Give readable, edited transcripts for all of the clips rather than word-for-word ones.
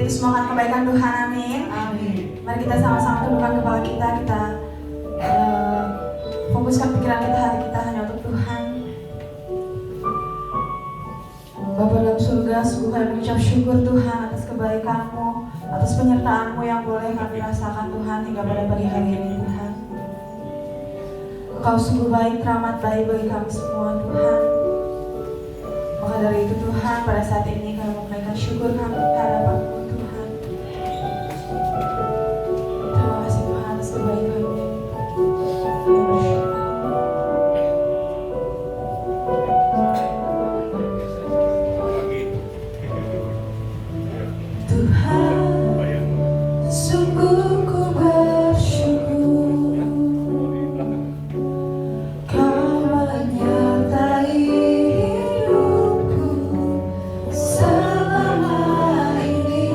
itu semua akan kebaikan Tuhan, amin. Amin. Mari kita sama-sama tundukkan kepala kita, fokuskan pikiran kita, hati kita hanya untuk Tuhan. Bapa dalam surga, sungguh kami mengucap syukur Tuhan atas kebaikan-Mu, atas penyertaan-Mu yang boleh kami rasakan Tuhan hingga pada pagi hari ini Tuhan. Engkau sungguh baik, teramat baik bagi kami semua Tuhan. Maka dari itu Tuhan, pada saat ini kami menaikkan syukur kami di hadapan-Mu Tuhan. Terima kasih Tuhan atas kebaikan-Mu. Selama ini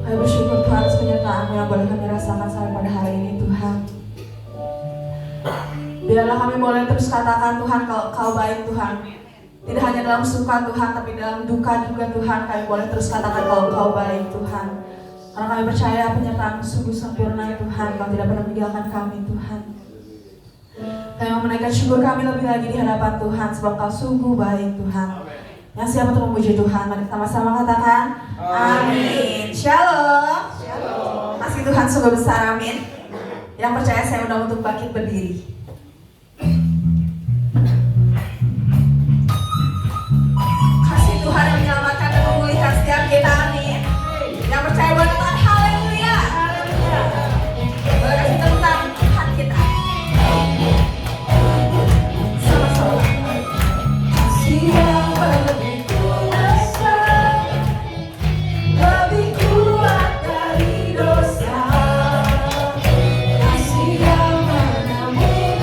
Kami bersyukur Tuhan atas penyertaan-Mu yang boleh kami rasakan sampai pada hari ini Tuhan. Biarlah kami boleh terus katakan Tuhan Kau baik Tuhan. Tidak hanya dalam suka Tuhan, tapi dalam duka juga Tuhan. Kami boleh terus katakan Kau baik Tuhan. Karena kami percaya penyertaan-Mu sungguh sempurna Tuhan. Kau tidak pernah meninggalkan kami Tuhan. Kami mau menaikkan syukur kami lebih lagi di hadapan Tuhan, sebab Kau sungguh baik Tuhan. Yang siap untuk memuji Tuhan, mari kita sama-sama katakan amin. Shalom. Kasih Tuhan sungguh besar, amin. Yang percaya saya undang untuk bangkit berdiri. Kasih Tuhan yang menyelamatkan dan memulihkan setiap kita, amin. Yang percaya boleh katakan haleluya. Boleh kasih tepuk tangan Tuhan kita. Sama-sama. Kasih yang lebih kuasa, lebih kuat dari dosa. Kasih yang menembus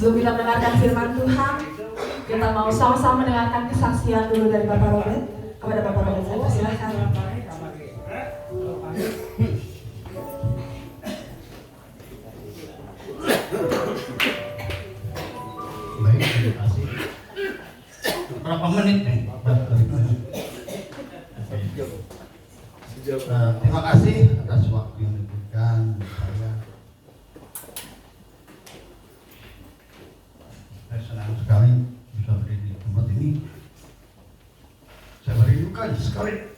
Sebelum kita mendengarkan firman Tuhan, kita mau sama-sama mendengarkan kesaksian dulu dari Bapak Robert. Kepada Bapak Robert saya persilakan. Baik, terima kasih. Berapa menit nih? Terima kasih atas waktu yang diberikan saya. Saya senang sekali bisa berdiri di tempat ini. Saya merindukan sekali.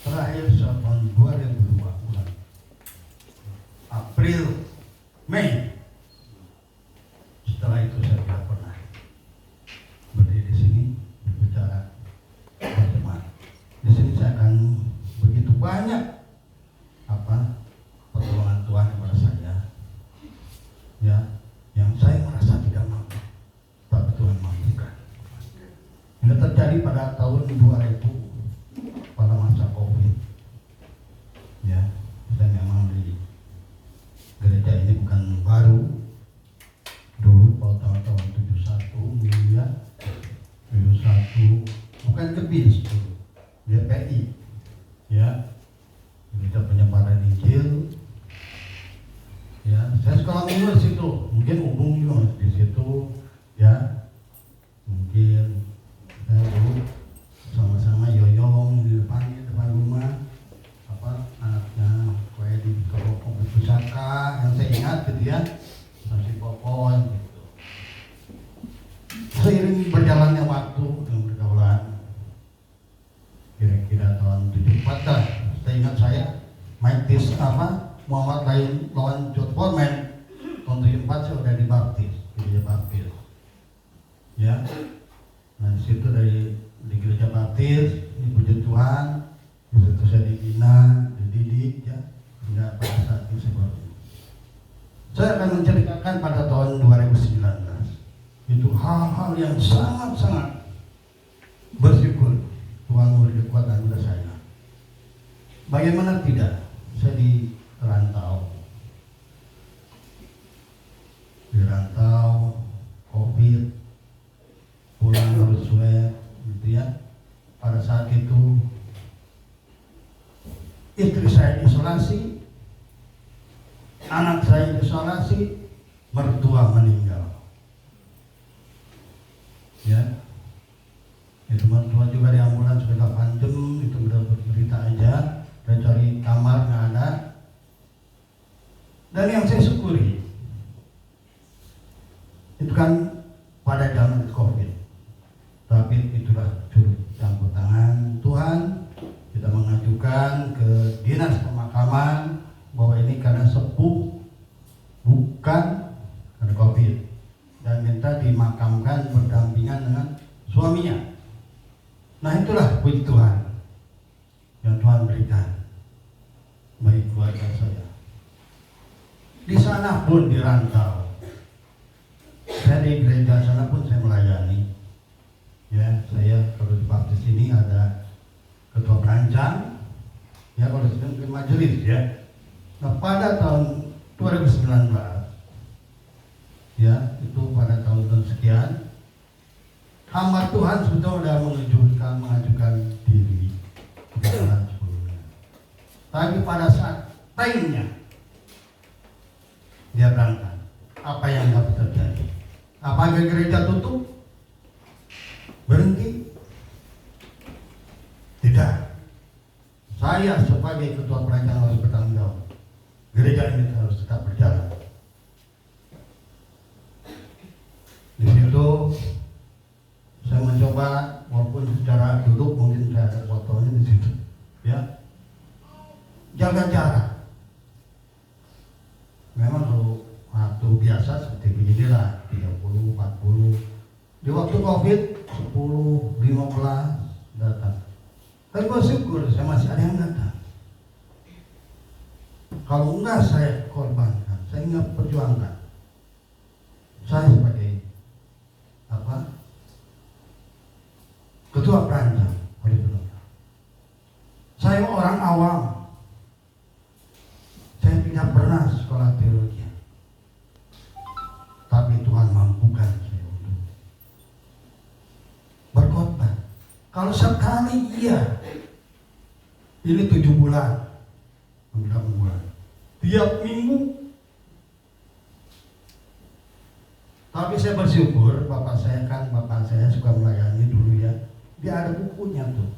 Terakhir tahun 2002 bulan April, Mei. Setelah itu saya tidak pernah berdiri di sini berbicara berteman. Di sini saya akan begitu banyak pertolongan Tuhan kepada saya, ya, yang saya merasa tidak mampu, tapi Tuhan mampukan. Ini terjadi pada tahun 2000 pada masa COVID. Ya, saya memang di gereja ini bukan baru. Dulu pada tahun 71 ya, 71 bukan kebis dulu, GPI, ya, kita penyebaran Injil. Ya, saya sekolah minggu di situ, mungkin umum juga di situ, ya, mungkin saya dulu sama-sama yoyong di depan rumah, anaknya kue di kerokok pusaka yang saya ingat gitu ya, masih popon gitu. Seiring berjalannya waktu dengan pergaulan, kira-kira tahun 74 saya ingat saya main tis Muhammad lawan George Foreman tahun 74 saya udah dibaptis, gereja baptis, ya. Nah di situ di gereja baptis, ini puji Tuhan, di situ saya dibina, dididik, ya, hingga pada saat ini saya baru. Saya akan menceritakan pada tahun 2019 itu hal-hal yang sangat-sangat bersyukur Tuhan memberi kekuatan kepada saya. Bagaimana tidak, saya di rantau, COVID, pulang harus swab, gitu ya. Pada saat itu istri saya isolasi, anak saya isolasi, mertua meninggal. Ya, itu mertua juga di ambulans sudah 8 jam, itu udah berita aja, dan cari kamar nggak ada. Dan yang saya syukuri, itu kan pada zaman COVID, tapi itulah curug campur tangan Tuhan. Kita mengajukan ke dinas pemakaman bahwa ini karena sepuh, bukan karena COVID, dan minta dimakamkan berdampingan dengan suaminya. Nah itulah puji Tuhan yang Tuhan berikan bagi keluarga saya. Di sana pun di rantau, saya di gereja sana pun saya melayani. Ya, saya kalau di baptis ini ada ketua perancang, ya, kalau di majelis, ya. Nah pada tahun 2019, ya, itu pada tahun sekian, hamba Tuhan sudah mengajukan diri ke jalan sebelumnya. Tapi pada saat timenya dia berangkat, apa yang dapat terjadi? Apakah gereja tutup? Berhenti? Tidak. Saya sebagai ketua perancang harus bertanggung jawab. Gereja ini harus tetap berjalan. Di situ saya mencoba, walaupun secara duduk mungkin saya ada fotonya di situ, ya, jaga jarak. Memang kalau waktu biasa seperti beginilah 30, 40. Di waktu COVID 10, 15 datang. Tapi bersyukur saya masih ada yang datang. Kalau enggak saya korbankan, saya enggak perjuangkan. Saya sebagai ketua perancang, saya orang awam. Saya tidak pernah sekolah teologi, tapi Kalau sekali iya, ini 7 bulan, 6 bulan, tiap minggu. Tapi saya bersyukur, bapak saya suka melayani dulu ya. Dia ada bukunya tuh,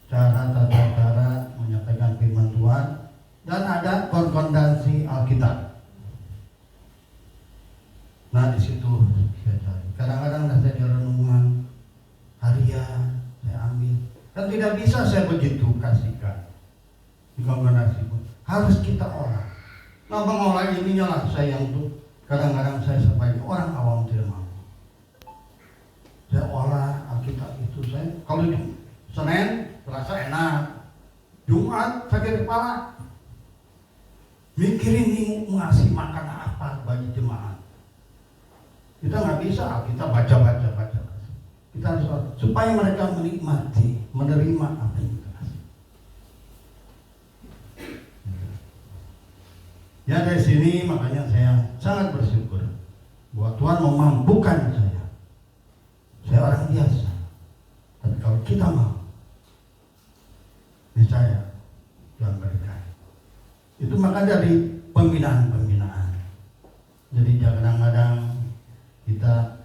tata cara menyampaikan firman Tuhan, dan ada konkordansi Alkitab. Nah di situ saya cari. Kadang-kadang saya di renungan harian saya ambil. Dan tidak bisa saya begitu kasihkan di konkordansi pun. Harus kita olah. Nah mengolah ininya lah saya yang tuh. Kadang-kadang saya sebagai orang awam tidak mampu. Saya olah Alkitab itu saya. Kalau Senin terasa enak, Jumat sakit kepala, mikirin minggu ngasih makan apa bagi jemaat. Kita nggak bisa, kita baca. Kita harus supaya mereka menikmati, menerima apa yang kita kasih. Ya dari sini makanya saya sangat bersyukur bahwa Tuhan memampukan saya. Saya orang biasa, tapi kalau kita mau, niscaya Tuhan berikan. Itu maka dari pembinaan. Jadi kadang-kadang kita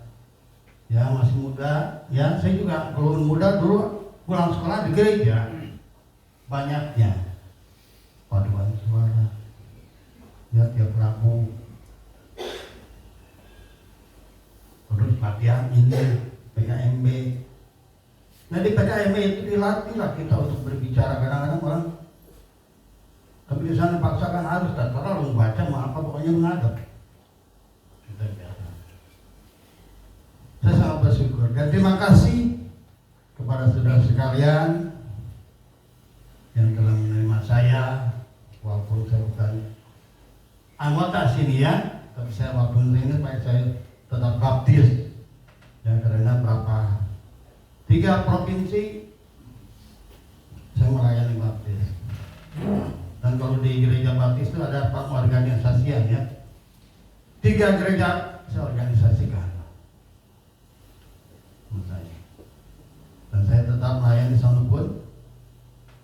ya masih muda, ya saya juga kalau muda dulu pulang sekolah di gereja banyaknya paduan suara, ya tiap Rabu, terus latihan ini PKMB. Nah di PKMB itu dilatihlah kita untuk berbicara. Kadang-kadang orang, tapi di sana paksakan harus, tak terlalu baca mau apa pokoknya menghadap. Kita biasa. Saya sangat bersyukur dan terima kasih kepada saudara sekalian yang telah menerima saya, walaupun saya bukan anggota sini ya, tapi saya walaupun ini saya tetap baptis. Ya karena berapa 3 provinsi saya melayani baptis. Dan kalau di gereja baptis itu ada pengorganisasian ya. 3 gereja saya organisasikan. Dan saya tetap melayani di sana pun.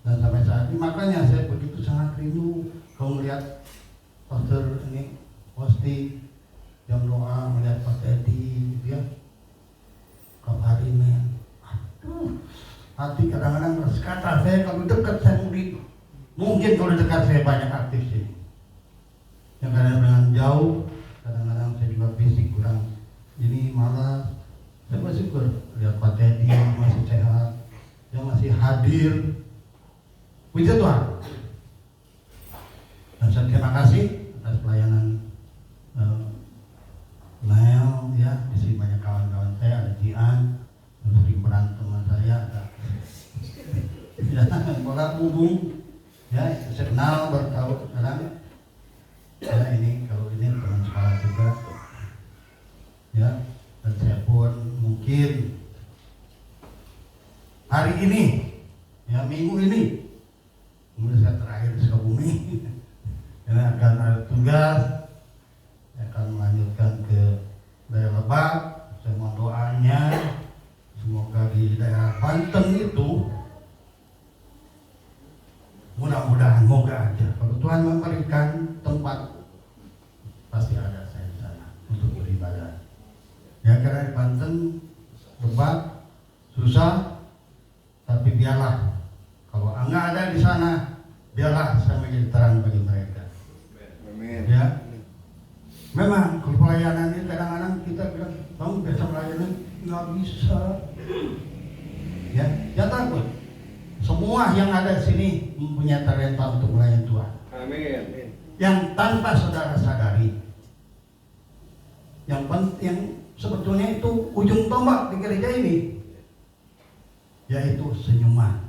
Dan sampai saat ini makanya saya begitu sangat rindu kalau melihat pastor ini posting jam doa, melihat Pak Teddy gitu ya. Hari men, aduh, hati kadang-kadang berkata saya kalau dekat saya mungkin kalau dekat saya banyak aktif sih. Yang kadang-kadang jauh, kadang-kadang saya juga fisik kurang. Ini malas. Saya bersyukur lihat Pak Teddy masih sehat, dia masih hadir. Puji Tuhan. Dan saya terima kasih atas pelayanan Nael ya, di sini banyak kawan-kawan saya, ada Jian, terus Rimran teman saya, ada bola bubung, ya saya kenal bertahun sekarang. Ya ini kalau ini teman sekolah juga, ya dan saya pun mungkin hari ini, ya minggu ini, mungkin saya terakhir di Sukabumi, ya akan ada tugas. Akan melanjutkan ke daerah Lebak. Saya mohon doanya semoga di daerah Banten itu mudah-mudahan moga aja kalau Tuhan memberikan tempat pasti ada saya di sana untuk beribadah. Ya karena di Banten Lebak susah, tapi biarlah kalau enggak ada di sana, biarlah saya menjadi terang bagi mereka. Amin. Ya. Memang kalau pelayanan ini kadang-kadang kita bilang, kamu biasa melayani nggak bisa. Ya, jangan takut. Semua yang ada di sini mempunyai talenta untuk melayani Tuhan. Amin. Yang tanpa saudara sadari, yang penting sebetulnya itu ujung tombak di gereja ini, yaitu senyuman.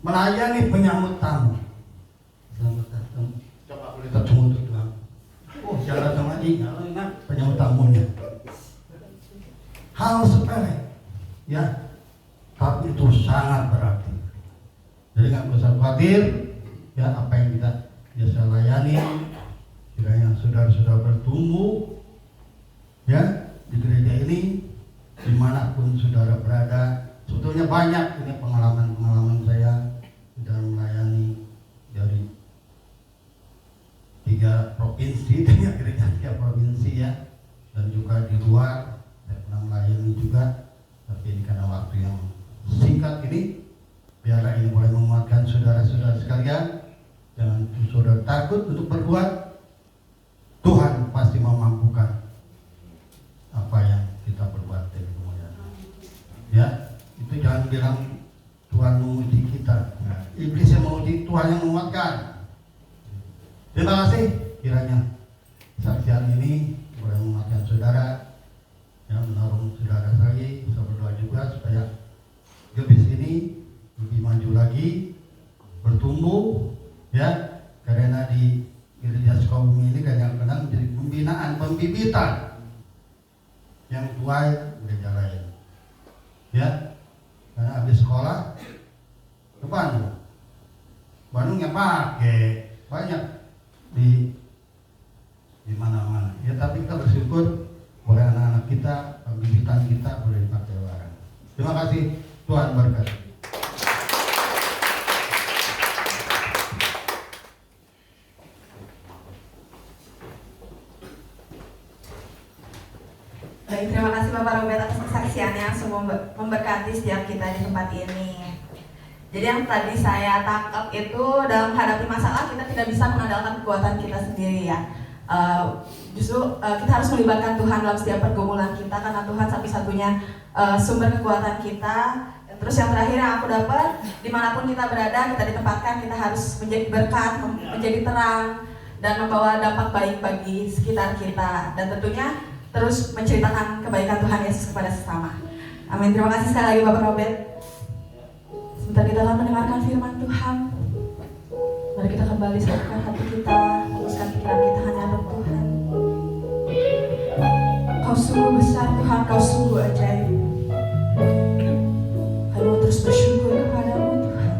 Melayani penyambut tamu. Selamat datang. Coba boleh terjemur itu Tuhan. Oh, jalan sama lagi, kalau ingat penyambut tamunya. Hal sepele, ya, tapi itu sangat berarti. Jadi nggak usah khawatir, ya apa yang kita biasa layani, kiranya saudara-saudara bertumbuh, ya di gereja ini, dimanapun saudara berada, sebetulnya banyak ini pengalaman saya dalam melayani dari 3 provinsi, gereja 3 provinsi ya, dan juga di luar saya pernah melayani juga. Tapi ini karena waktu yang singkat ini, biarlah ini boleh menguatkan saudara-saudara sekalian. Jangan saudara takut untuk berbuat. Tuhan pasti memampukan apa yang kita berbuat dari kemudian. Ya, itu jangan bilang Tuhan menguji kita. Nah, iblis yang menguji, Tuhan yang menguatkan. Terima kasih kiranya saksian ini boleh menguatkan saudara, yang menolong saudara lagi. Saya berdoa juga supaya Gebis ini lebih maju lagi, bertumbuh, ya, karena di gereja Sukabumi ini kadang-kadang menjadi pembinaan, pembibitan yang tuai gereja lain, ya, karena habis sekolah ke Bandung yang pakai banyak di mana-mana, ya, tapi kita bersyukur boleh anak-anak kita, pembibitan kita boleh dipakai orang. Terima kasih, Tuhan berkati. Baik, terima kasih Bapak Robert atas kesaksiannya, semua memberkati setiap kita di tempat ini. Jadi yang tadi saya tangkap itu, dalam menghadapi masalah kita tidak bisa mengandalkan kekuatan kita sendiri ya. Justru kita harus melibatkan Tuhan dalam setiap pergumulan kita, karena Tuhan satu-satunya sumber kekuatan kita. Terus yang terakhir yang aku dapat, dimanapun kita berada, kita ditempatkan, kita harus menjadi berkat, menjadi terang, dan membawa dampak baik bagi sekitar kita. Dan tentunya terus menceritakan kebaikan Tuhan Yesus kepada sesama. Amin. Terima kasih sekali lagi Bapak Robert. Sebentar kita akan mendengarkan firman Tuhan. Mari kita kembali satukan hati kita, fokuskan pikiran kita hanya untuk Tuhan. Kau sungguh besar Tuhan, Kau sungguh ajaib. Kami mau terus bersyukur kepadamu Tuhan.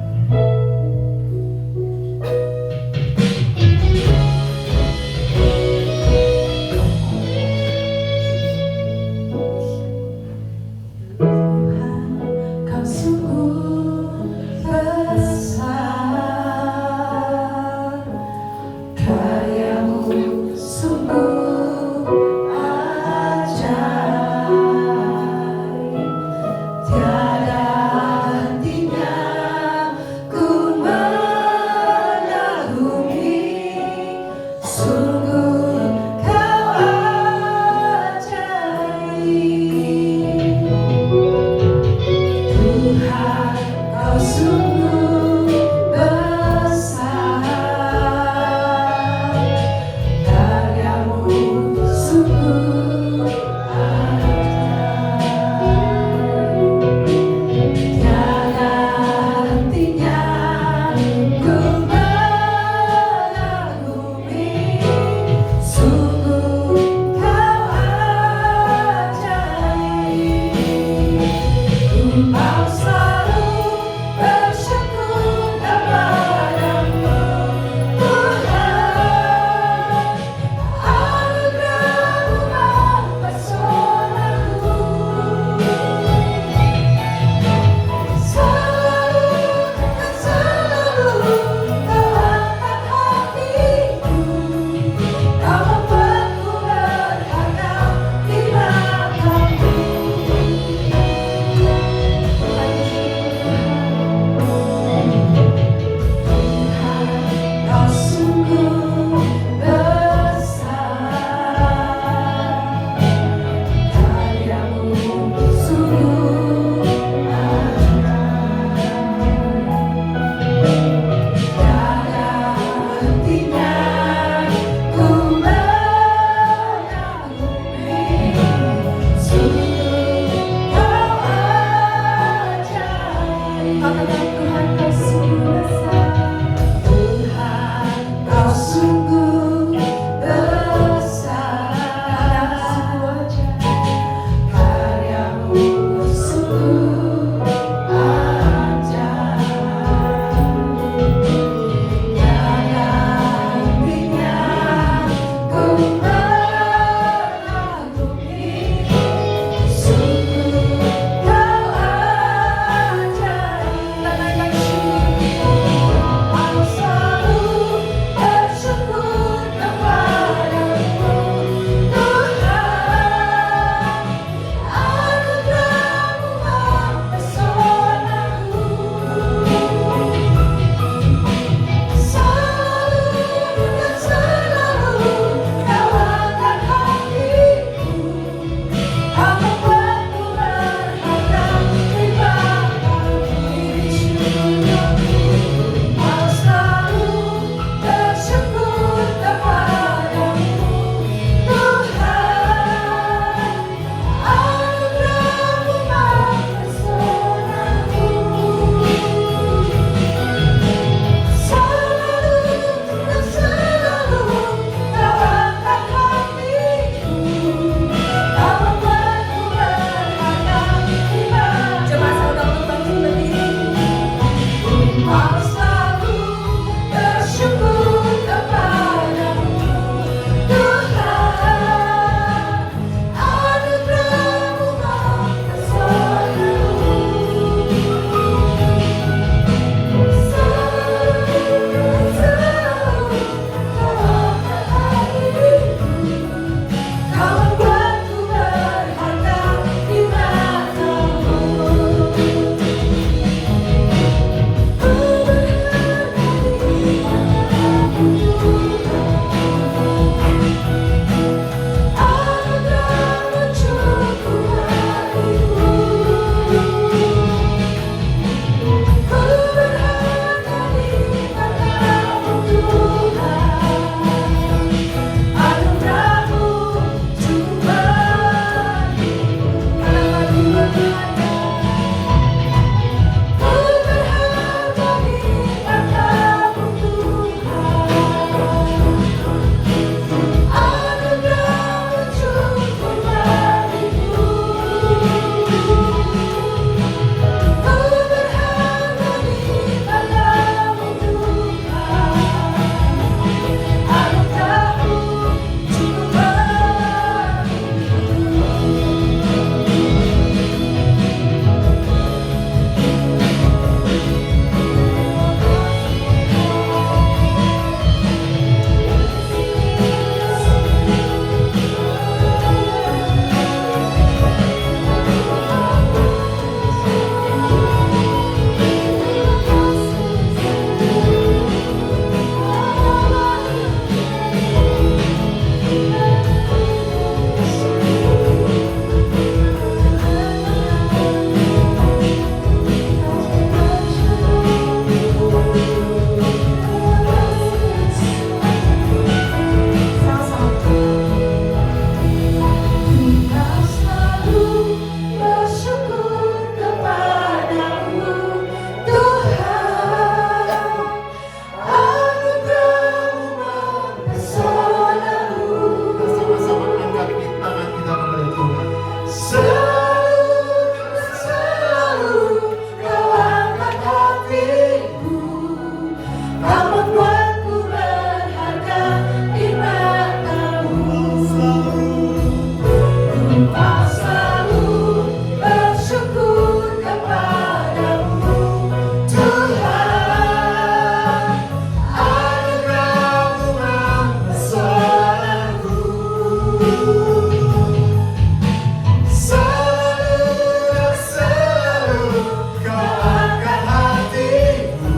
angkat hatiku,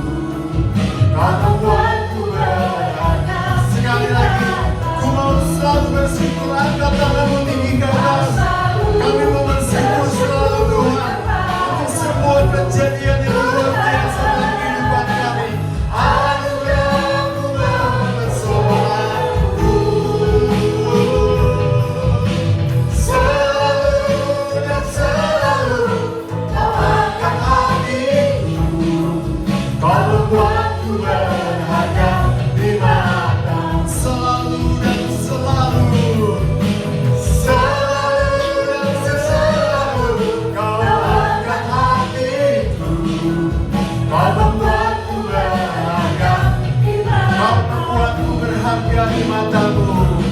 kau membuatku berharga. Sekali lagi, ku mau selalu bersyukur. Angkat tanganmu tinggi ke atas. Kami mau bersyukur selalu Tuhan untuk semua kejadian yang luar biasa dalam kehidupan kami. Anugerah-Mu mempesona-Ku. Selalu dan selalu Kau angkat hatiku, Kau membuatku berharga di mata. Selalu dan selalu, selalu dan selalu Kau angkat hatiku, Kau membuatku berharga. Kau membuatku berharga di mata-Mu.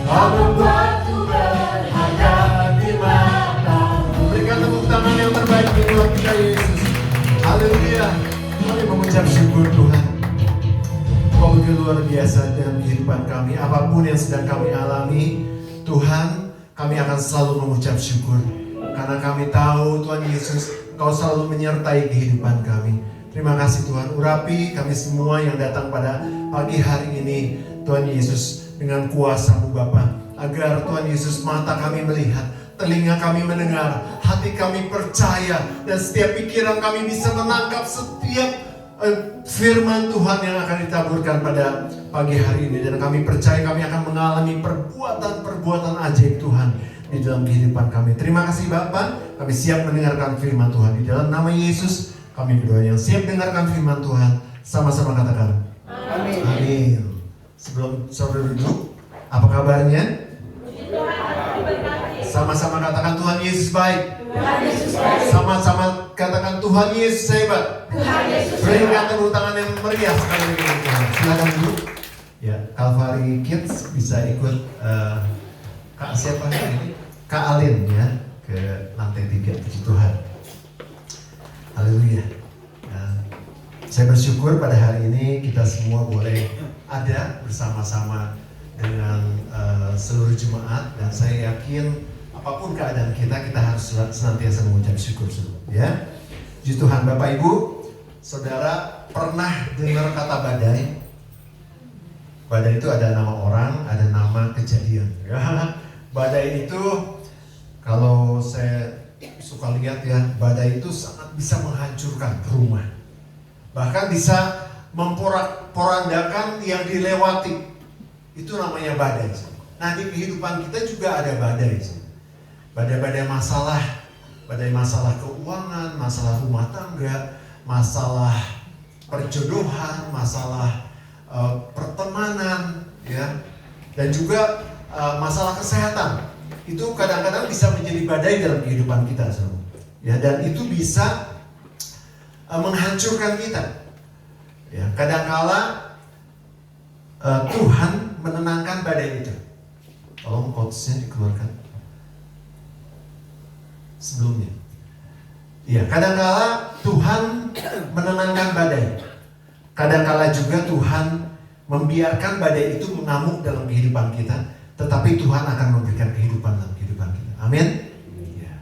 Kau membuatku berharga di mata-Mu. Berikan tepuk tangan yang terbaik di Tuhan kita Yesus. Haleluya. Mari mengucap syukur Tuhan. Kau begitu luar biasa dalam kehidupan kami. Apapun yang sedang kami alami, Tuhan, kami akan selalu mengucap syukur. Karena kami tahu Tuhan Yesus, Engkau selalu menyertai kehidupan kami. Terima kasih Tuhan. Urapi kami semua yang datang pada pagi hari ini, Tuhan Yesus, dengan kuasa-Mu Bapa. Agar Tuhan Yesus, mata kami melihat, telinga kami mendengar, hati kami percaya, dan setiap pikiran kami bisa menangkap setiap firman Tuhan yang akan ditaburkan pada pagi hari ini. Dan kami percaya kami akan mengalami perbuatan-perbuatan ajaib Tuhan di dalam kehidupan kami. Terima kasih Bapak, kami siap mendengarkan firman Tuhan. Di dalam nama Yesus kami berdoa. Yang siap mendengarkan firman Tuhan, sama-sama katakan amin. Amin. Sebelum saudara duduk, apa kabarnya? Sama-sama katakan Tuhan Yesus baik. Sama-sama katakan Tuhan Yesus hebat. Berikan tepuk tangan yang meriah sekali lagi Tuhan. Silakan duduk. Ya, Calvary Kids bisa ikut Kak siapa ini? Kak Alin ya ke lantai 3. Puji Tuhan. Haleluya. Saya bersyukur pada hari ini kita semua boleh ada bersama-sama dengan seluruh jemaat, dan saya yakin apapun keadaan kita harus senantiasa mengucap syukur ya. Puji Tuhan. Bapak Ibu, Saudara pernah dengar kata badai? Badai itu ada nama orang, ada nama kejadian ya. Badai itu kalau saya suka lihat ya, badai itu sangat bisa menghancurkan rumah. Bahkan bisa memporak-porandakan yang dilewati. Itu namanya badai. Nah, di kehidupan kita juga ada badai. Badai-badai masalah, badai masalah keuangan, masalah rumah tangga, masalah perjodohan, masalah pertemanan, ya, dan juga masalah kesehatan. Itu kadang-kadang bisa menjadi badai dalam kehidupan kita, ya, dan itu bisa menghancurkan kita. Ya, kadangkala Tuhan menenangkan badai itu. Tolong quotes-nya dikeluarkan sebelumnya. Ya, kadangkala Tuhan menenangkan badai. Kadangkala juga Tuhan membiarkan badai itu mengamuk dalam kehidupan kita, tetapi Tuhan akan memberikan kehidupan dalam kehidupan kita. Amin. Ya,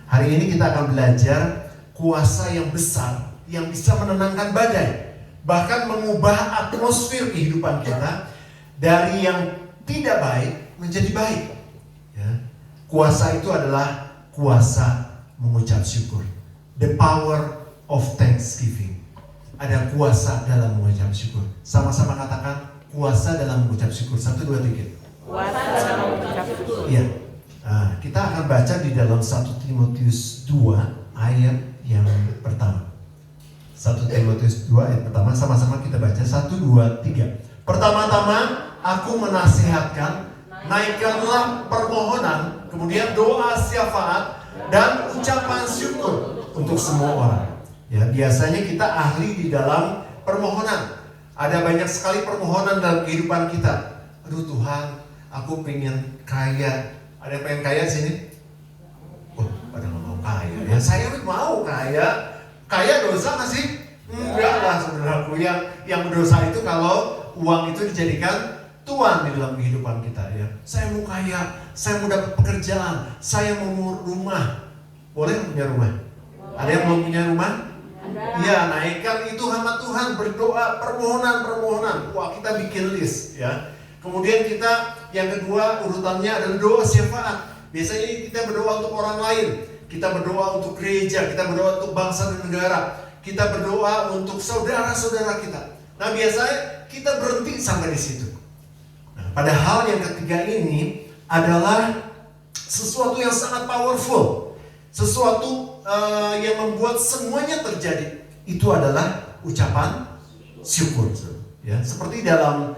hari ini kita akan belajar kuasa yang besar yang bisa menenangkan badai, bahkan mengubah atmosfer kehidupan kita dari yang tidak baik menjadi baik. Ya. Kuasa itu adalah kuasa mengucap syukur. The power of thanksgiving. Ada kuasa dalam mengucap syukur. Sama-sama katakan kuasa dalam mengucap syukur. 1, 2, 3. Kuasa dalam mengucap syukur. Iya. Nah, kita akan baca di dalam 1 Timotius 2 ayat yang pertama. 1 Timotius 2 ayat pertama, sama-sama kita baca. 1, 2, 3. Pertama-tama aku menasihatkan, naikkanlah permohonan, kemudian doa syafaat dan ucapan syukur untuk semua orang. Ya, biasanya kita ahli di dalam permohonan. Ada banyak sekali permohonan dalam kehidupan kita. Aduh Tuhan, aku pengen kaya. Ada yang pengen kaya di sini? Oh, pada nggak mau kaya. Ya, saya mau kaya. Kaya dosa nggak sih? Enggak lah saudaraku. Yang dosa itu kalau uang itu dijadikan tuan di dalam kehidupan kita ya. Saya mau kaya, saya mau dapat pekerjaan, saya mau rumah. Boleh punya rumah? Ada yang belum punya rumah? Iya, naikkan itu hamba Tuhan, berdoa, permohonan. Wah, kita bikin list ya. Kemudian kita yang kedua urutannya adalah doa syafaat. Biasanya kita berdoa untuk orang lain, kita berdoa untuk gereja, kita berdoa untuk bangsa dan negara, kita berdoa untuk saudara-saudara kita. Nah, biasanya kita berhenti sampai di situ. Nah, padahal yang ketiga ini adalah sesuatu yang sangat powerful, sesuatu yang membuat semuanya terjadi. Itu adalah ucapan syukur. Ya, seperti dalam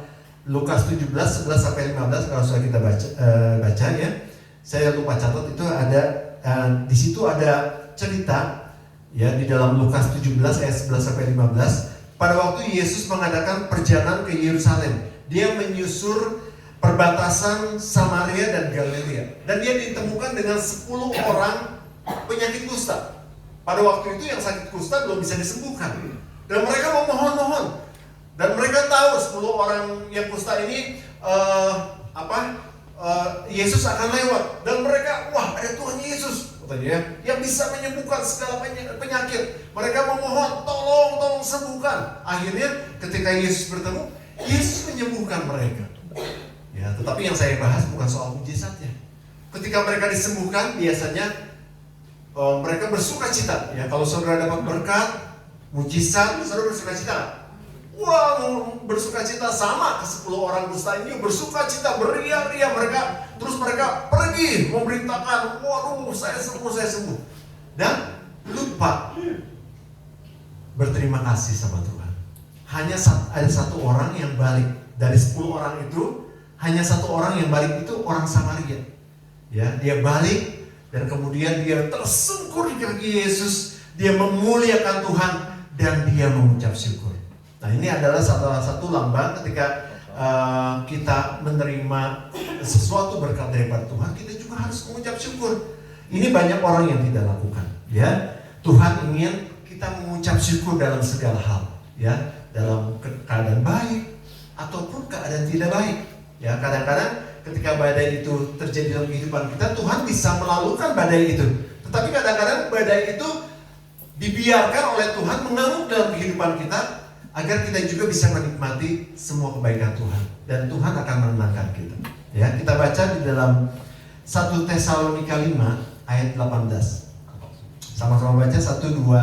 Lukas 17, 11 sampai 15 kalau sudah kita baca ya. Saya lupa catat itu ada di situ ada cerita ya di dalam Lukas 17 ayat 11 sampai 15. Pada waktu Yesus mengadakan perjalanan ke Yerusalem, dia menyusur perbatasan Samaria dan Galilea, dan dia ditemukan dengan 10 orang penyakit kusta. Pada waktu itu yang sakit kusta belum bisa disembuhkan, dan mereka memohon-mohon, dan mereka tahu 10 orang yang kusta ini Yesus akan lewat, dan mereka, wah, ada Tuhan Yesus katanya yang bisa menyembuhkan segala penyakit. Mereka memohon, tolong sembuhkan. Akhirnya ketika Yesus bertemu, Yesus menyembuhkan mereka. Ya, tetapi yang saya bahas bukan soal mujizatnya. Ketika mereka disembuhkan, biasanya mereka bersuka cita. Ya, kalau saudara dapat berkat, mujizat, saudara bersuka cita. Wah, bersuka cita sama ke 10 orang kusta ini, bersuka cita, beria-ria mereka. Terus mereka pergi memberitakan, waduh, saya sembuh. Dan lupa berterima kasih sama Tuhan. Hanya ada satu orang yang balik. Dari 10 orang itu, hanya satu orang yang balik, itu orang Samaria. Ya, dia balik. Dan kemudian dia tersungkur di kaki Yesus, dia memuliakan Tuhan, dan dia mengucap syukur. Nah, ini adalah salah satu lambang ketika kita menerima sesuatu berkat daripada Tuhan, kita juga harus mengucap syukur. Ini banyak orang yang tidak lakukan. Ya, Tuhan ingin kita mengucap syukur dalam segala hal. Ya, dalam keadaan baik ataupun keadaan tidak baik. Ya, kadang-kadang ketika badai itu terjadi dalam kehidupan kita, Tuhan bisa melalukan badai itu. Tetapi kadang-kadang badai itu dibiarkan oleh Tuhan mengamuk dalam kehidupan kita, agar kita juga bisa menikmati semua kebaikan Tuhan. Dan Tuhan akan menenangkan kita. Ya, kita baca di dalam 1 Tesalonika 5 ayat 18. Sama-sama baca 1, 2,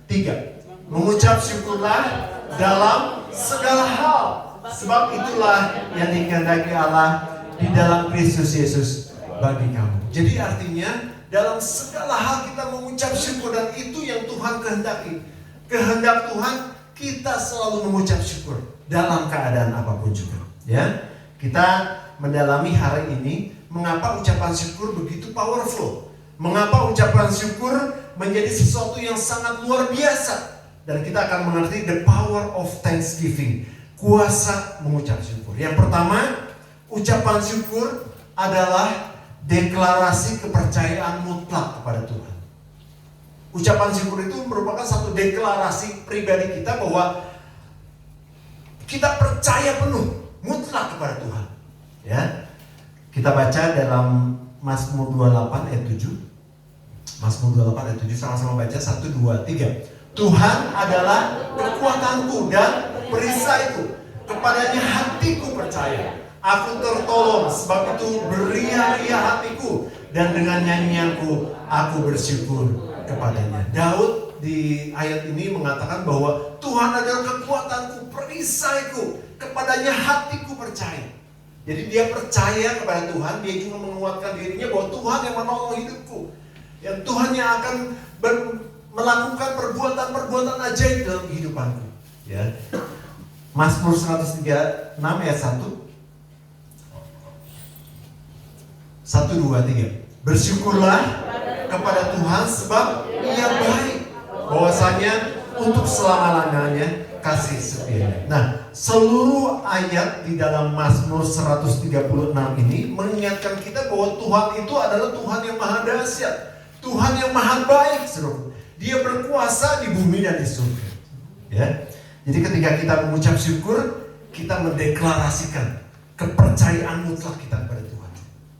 3. Mengucap syukurlah dalam segala hal, sebab itulah yang dikehendaki Allah di dalam Kristus Yesus bagi kamu. Jadi artinya dalam segala hal kita mengucap syukur, dan itu yang Tuhan kehendaki. Kehendak Tuhan kita selalu mengucap syukur dalam keadaan apapun juga. Ya, kita mendalami hari ini mengapa ucapan syukur begitu powerful, mengapa ucapan syukur menjadi sesuatu yang sangat luar biasa, dan kita akan mengerti the power of thanksgiving, kuasa mengucap syukur. Yang pertama, ucapan syukur adalah deklarasi kepercayaan mutlak kepada Tuhan. Ucapan syukur itu merupakan satu deklarasi pribadi kita bahwa kita percaya penuh, mutlak kepada Tuhan. Ya, kita baca dalam Mazmur 28 ayat 7. Mazmur 28 ayat 7, sama-sama baca 1, 2, 3. Tuhan adalah kekuatanku dan perisaiku, kepadanya hatiku percaya. Aku tertolong, sebab itu beria-ria hatiku, dan dengan nyanyianku aku bersyukur kepadanya. Daud di ayat ini mengatakan bahwa Tuhan adalah kekuatanku, perisaiku, kepadanya hatiku percaya. Jadi dia percaya kepada Tuhan, dia juga menguatkan dirinya bahwa Tuhan yang menolong hidupku, yang Tuhan yang akan melakukan perbuatan-perbuatan ajaib dalam kehidupanku. Ya. Mazmur 136 ayat 1. 1, 2, 3. Bersyukurlah kepada Tuhan sebab Ia baik, bahwasanya untuk selama-lamanya kasih setianya. Nah, seluruh ayat di dalam Mazmur 136 ini mengingatkan kita bahwa Tuhan itu adalah Tuhan yang maha dahsyat, Tuhan yang maha baik, saudara. Dia berkuasa di bumi dan di surga. Ya. Jadi ketika kita mengucap syukur, kita mendeklarasikan kepercayaan mutlak kita kepada Tuhan.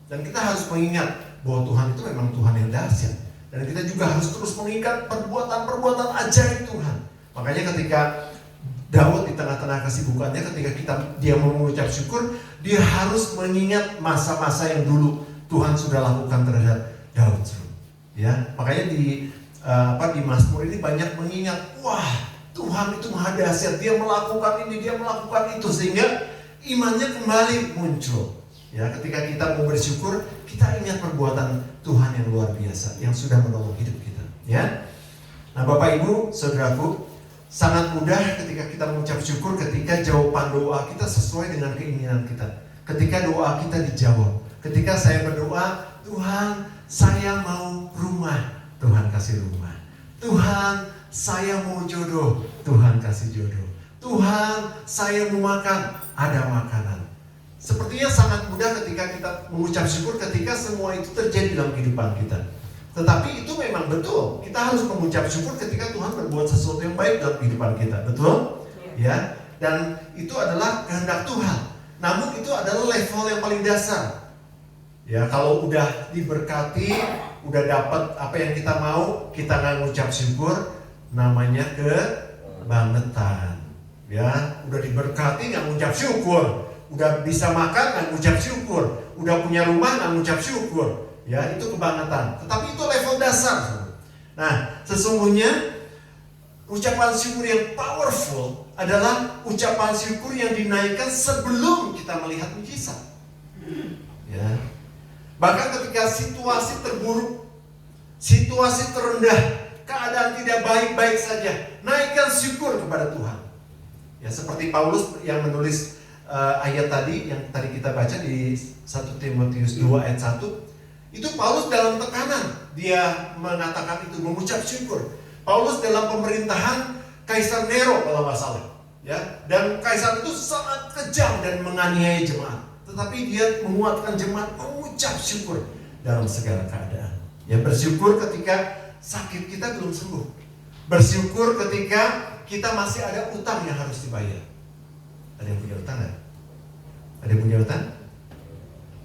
Dan kita harus mengingat bahwa Tuhan itu memang Tuhan yang dahsyat. Dan kita juga harus terus mengingat perbuatan-perbuatan ajaib Tuhan. Makanya ketika Daud di tengah-tengah kesibukannya, ketika dia mengucap syukur, dia harus mengingat masa-masa yang dulu Tuhan sudah lakukan terhadap Daud. Ya, makanya di Mazmur ini banyak mengingat, wah Tuhan itu maha dahsyat, dia melakukan ini, dia melakukan itu, sehingga imannya kembali muncul. Ya, ketika kita mau bersyukur, kita ingat perbuatan Tuhan yang luar biasa, yang sudah menolong hidup kita. Ya, nah Bapak Ibu, saudaraku, sangat mudah ketika kita mengucap syukur ketika jawaban doa kita sesuai dengan keinginan kita. Ketika doa kita dijawab. Ketika saya berdoa, Tuhan saya mau rumah, Tuhan kasih rumah. Tuhan saya mau jodoh, Tuhan kasih jodoh. Tuhan saya mau makan, ada makanan. Sepertinya sangat mudah ketika kita mengucap syukur ketika semua itu terjadi dalam kehidupan kita. Tetapi itu memang betul. Kita harus mengucap syukur ketika Tuhan berbuat sesuatu yang baik dalam kehidupan kita. Betul? Ya. Dan itu adalah kehendak Tuhan. Namun itu adalah level yang paling dasar. Ya, kalau udah diberkati, udah dapat apa yang kita mau, kita nggak mengucap syukur, namanya kebangetan. Ya, udah diberkati nggak mengucap syukur. Udah bisa makan nggak mengucap syukur. Udah punya rumah nggak mengucap syukur. Ya, itu kebangetan. Tetapi itu level dasar. Nah, sesungguhnya ucapan syukur yang powerful adalah ucapan syukur yang dinaikkan sebelum kita melihat mujizat. Ya. Bahkan ketika situasi terburuk, situasi terendah, keadaan tidak baik-baik saja, naikkan syukur kepada Tuhan. Ya, seperti Paulus yang menulis ayat tadi yang tadi kita baca di 1 Timotius 2 ayat 1. Itu Paulus dalam tekanan, dia mengatakan itu, mengucap syukur. Paulus dalam pemerintahan Kaisar Nero kalau nggak salah, ya. Dan Kaisar itu sangat kejam dan menganiaya jemaat. Tetapi dia menguatkan jemaat, mengucap syukur dalam segala keadaan. Ya, bersyukur ketika sakit kita belum sembuh. Bersyukur ketika kita masih ada utang yang harus dibayar. Ada yang punya utang nggak? Ada yang punya utang?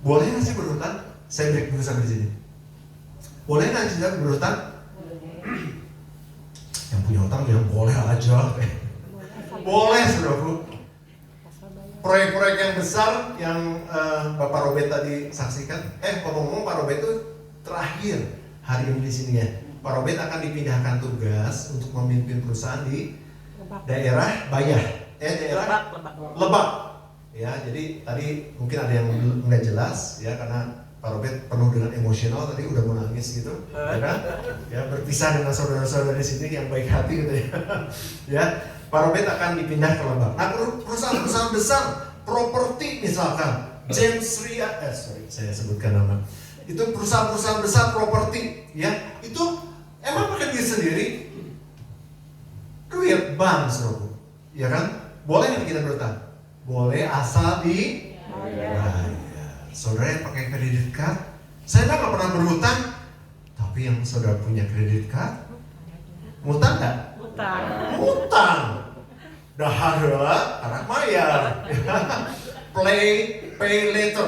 Boleh nggak sih berutang? Saya break dulu sampai di sini. Boleh nggak sih berutang? Yang punya utang bilang boleh aja. Boleh, saudaraku. Proyek-proyek yang besar yang Bapak Robert tadi saksikan. Ngomong-ngomong, Pak Robert itu terakhir hari ini di sini ya. Pak Robert akan dipindahkan tugas untuk memimpin perusahaan di daerah Bayah. Daerah Lebak. Ya, jadi tadi mungkin ada yang nggak jelas ya, karena Pak Robert penuh dengan emosional tadi, udah mau nangis gitu, ya kan? Ya, berpisah dengan saudara-saudara di sini yang baik hati gitu ya. Ya, Pak Robert akan dipindah ke Lebak. Nah, perusahaan-perusahaan besar, properti misalkan, James Ria, saya sebutkan nama. Itu perusahaan-perusahaan besar properti, ya, itu emang pakai duit sendiri, duit bank, saudara, ya kan? Boleh nggak kita berutang? Boleh, asal di saudara yang pakai kredit card, saya nggak pernah berhutang, tapi yang saudara punya kredit card, ngutang nggak? Ngutang. Dahara, anak bayar. Pay later.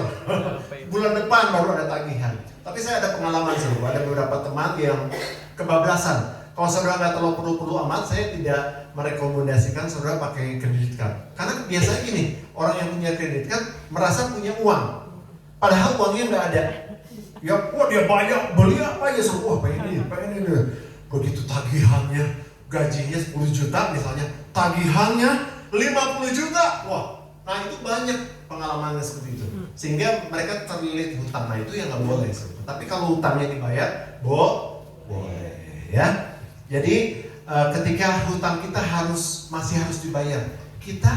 Bulan depan baru ada tagihan. Tapi saya ada pengalaman seru, ada beberapa teman yang kebablasan. Kalau saudara nggak terlalu perlu amat, saya tidak merekomendasikan saudara pakai kredit card. Karena biasanya gini, orang yang punya kredit card merasa punya uang. Padahal uangnya nggak ada. Ya, wah dia banyak, beli apa ya, wah pengen ini. Begitu tagihannya, gajinya 10 juta misalnya, tagihannya 50 juta. Wah, nah itu banyak pengalamannya seperti itu. Sehingga mereka terlilit hutang. Nah itu yang nggak boleh. Tapi kalau hutangnya dibayar, boleh ya. Jadi ketika hutang kita masih harus dibayar, kita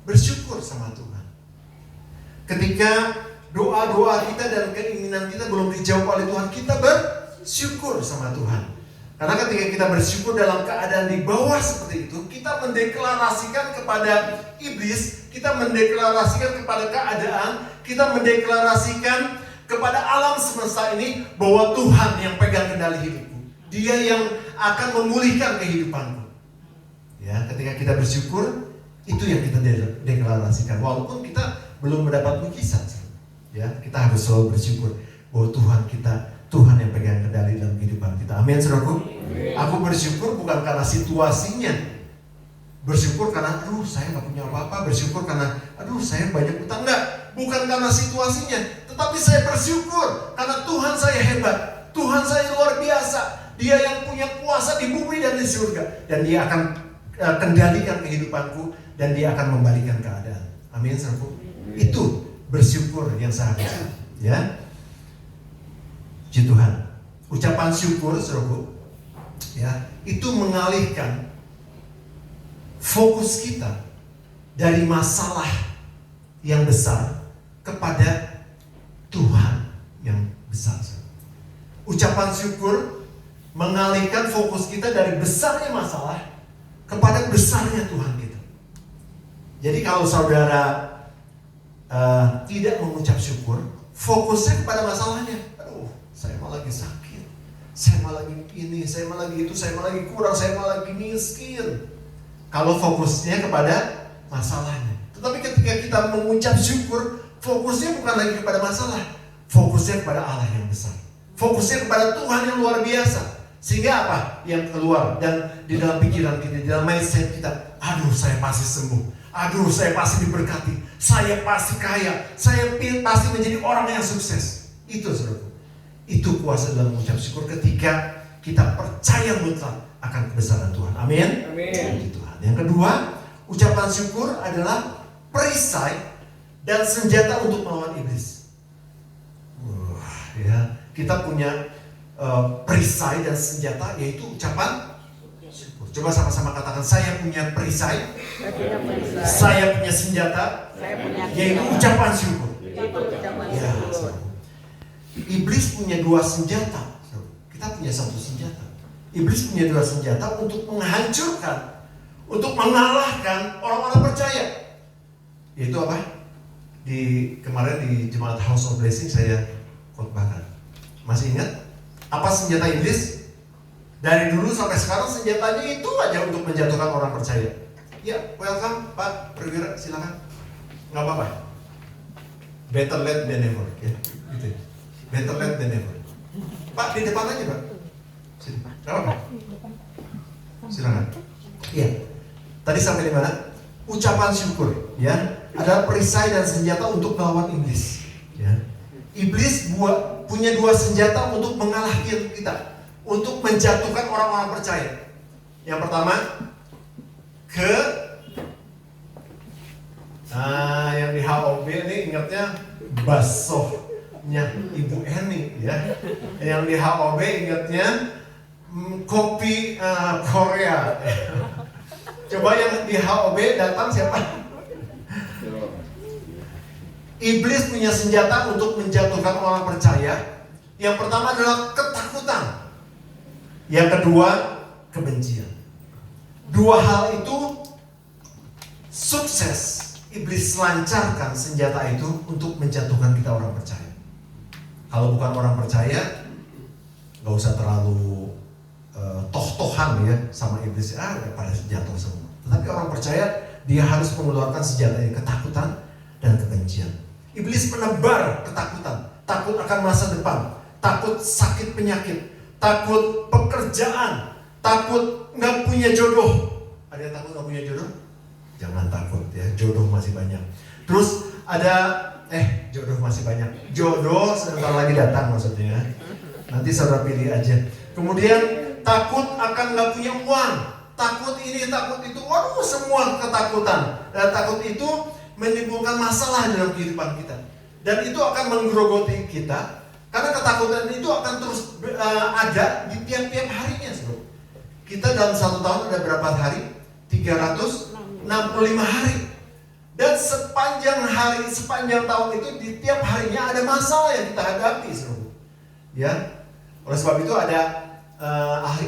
bersyukur sama Tuhan. Ketika doa-doa kita dan keinginan kita belum dijawab oleh Tuhan, kita bersyukur sama Tuhan. Karena ketika kita bersyukur dalam keadaan di bawah seperti itu, kita mendeklarasikan kepada iblis, kita mendeklarasikan kepada keadaan, kita mendeklarasikan kepada alam semesta ini bahwa Tuhan yang pegang kendali hidupku. Dia yang akan memulihkan kehidupanku. Ya, ketika kita bersyukur, itu yang kita deklarasikan. Walaupun kita belum mendapat mujizat, ya, kita harus selalu bersyukur bahwa Tuhan kita Tuhan yang pegang kendali dalam kehidupan kita. Amin, saudaraku. Aku bersyukur bukan karena situasinya. Bersyukur karena aduh saya gak punya apa-apa. Bersyukur karena aduh saya banyak utang. Enggak, bukan karena situasinya. Tetapi saya bersyukur karena Tuhan saya hebat. Tuhan saya luar biasa. Dia yang punya kuasa di bumi dan di surga. Dan dia akan kendalikan kehidupanku. Dan dia akan membalikan keadaan. Amin, saudaraku. Itu bersyukur yang seharusnya. Ya, puji Tuhan. Ucapan syukur, saudaraku, ya, itu mengalihkan fokus kita dari masalah yang besar kepada Tuhan yang besar. Ucapan syukur mengalihkan fokus kita dari besarnya masalah kepada besarnya Tuhan kita. Jadi kalau saudara tidak mengucap syukur, fokusnya kepada masalahnya. Aduh, saya malah lagi sakit, saya malah lagi ini, saya malah lagi itu, saya malah lagi kurang, saya malah lagi miskin. Kalau fokusnya kepada masalahnya. Tetapi ketika kita mengucap syukur, fokusnya bukan lagi kepada masalah, fokusnya kepada Allah yang besar, fokusnya kepada Tuhan yang luar biasa. Sehingga apa yang keluar dan di dalam pikiran kita, di dalam mindset kita, aduh saya pasti sembuh, aduh saya pasti diberkati, saya pasti kaya, saya pasti menjadi orang yang sukses. Itu saudara, itu kuasa dalam mengucap syukur ketika kita percaya mutlak akan kebesaran Tuhan. Amin. Amin. Tuhan. Yang kedua, ucapan syukur adalah perisai dan senjata untuk melawan iblis. Ya, kita punya perisai dan senjata, yaitu ucapan syukur. Coba sama-sama katakan, saya punya perisai, saya punya senjata, yaitu ucapan syukur. Ya, iblis punya dua senjata, kita punya satu senjata. Iblis punya dua senjata untuk menghancurkan, untuk mengalahkan orang-orang percaya. Yaitu apa? Kemarin di Jemaat House of Blessing saya khotbahkan. Masih ingat? Apa senjata iblis? Dari dulu sampai sekarang senjatanya itu aja untuk menjatuhkan orang percaya. Ya, welcome Pak Perwira, silakan. Nggak apa-apa. Better late than never. Ya, gitu. Better late than never. Pak, di depan aja Pak. Sini. Nggak apa-apa. Silakan. Iya. Tadi sampai di mana? Ucapan syukur, ya. Ada perisai dan senjata untuk melawan iblis. Ya. Iblis punya dua senjata untuk mengalahkan kita, untuk menjatuhkan orang-orang percaya. Yang pertama, yang di HOB ini ingatnya basohnya Ibu Eni, ya. Yang di HOB ingatnya kopi Korea. Coba yang di HOB datang siapa? Iblis punya senjata untuk menjatuhkan orang percaya. Yang pertama adalah ketakutan. Yang kedua, kebencian. Dua hal itu sukses iblis lancarkan senjata itu untuk menjatuhkan kita orang percaya. Kalau bukan orang percaya, gak usah terlalu toh-tohan ya sama iblis. Udah pada jatuh semua. Tetapi orang percaya, dia harus mengeluarkan senjatanya, ketakutan dan kebencian. Iblis menebar ketakutan, takut akan masa depan, takut sakit penyakit, takut pekerjaan, takut nggak punya jodoh. Ada yang takut nggak punya jodoh? Jangan takut ya, jodoh masih banyak. Terus ada jodoh masih banyak. Jodoh sebentar lagi datang maksudnya. Nanti saudara pilih aja. Kemudian takut akan nggak punya uang, takut ini, takut itu. Waduh, semua ketakutan. Dan takut itu menimbulkan masalah dalam kehidupan kita, dan itu akan menggerogoti kita karena ketakutan itu akan terus ada di tiap-tiap harinya. Kita dalam satu tahun ada berapa hari? 365 hari, dan sepanjang tahun itu di tiap harinya ada masalah yang kita hadapi. Ya, oleh sebab itu ada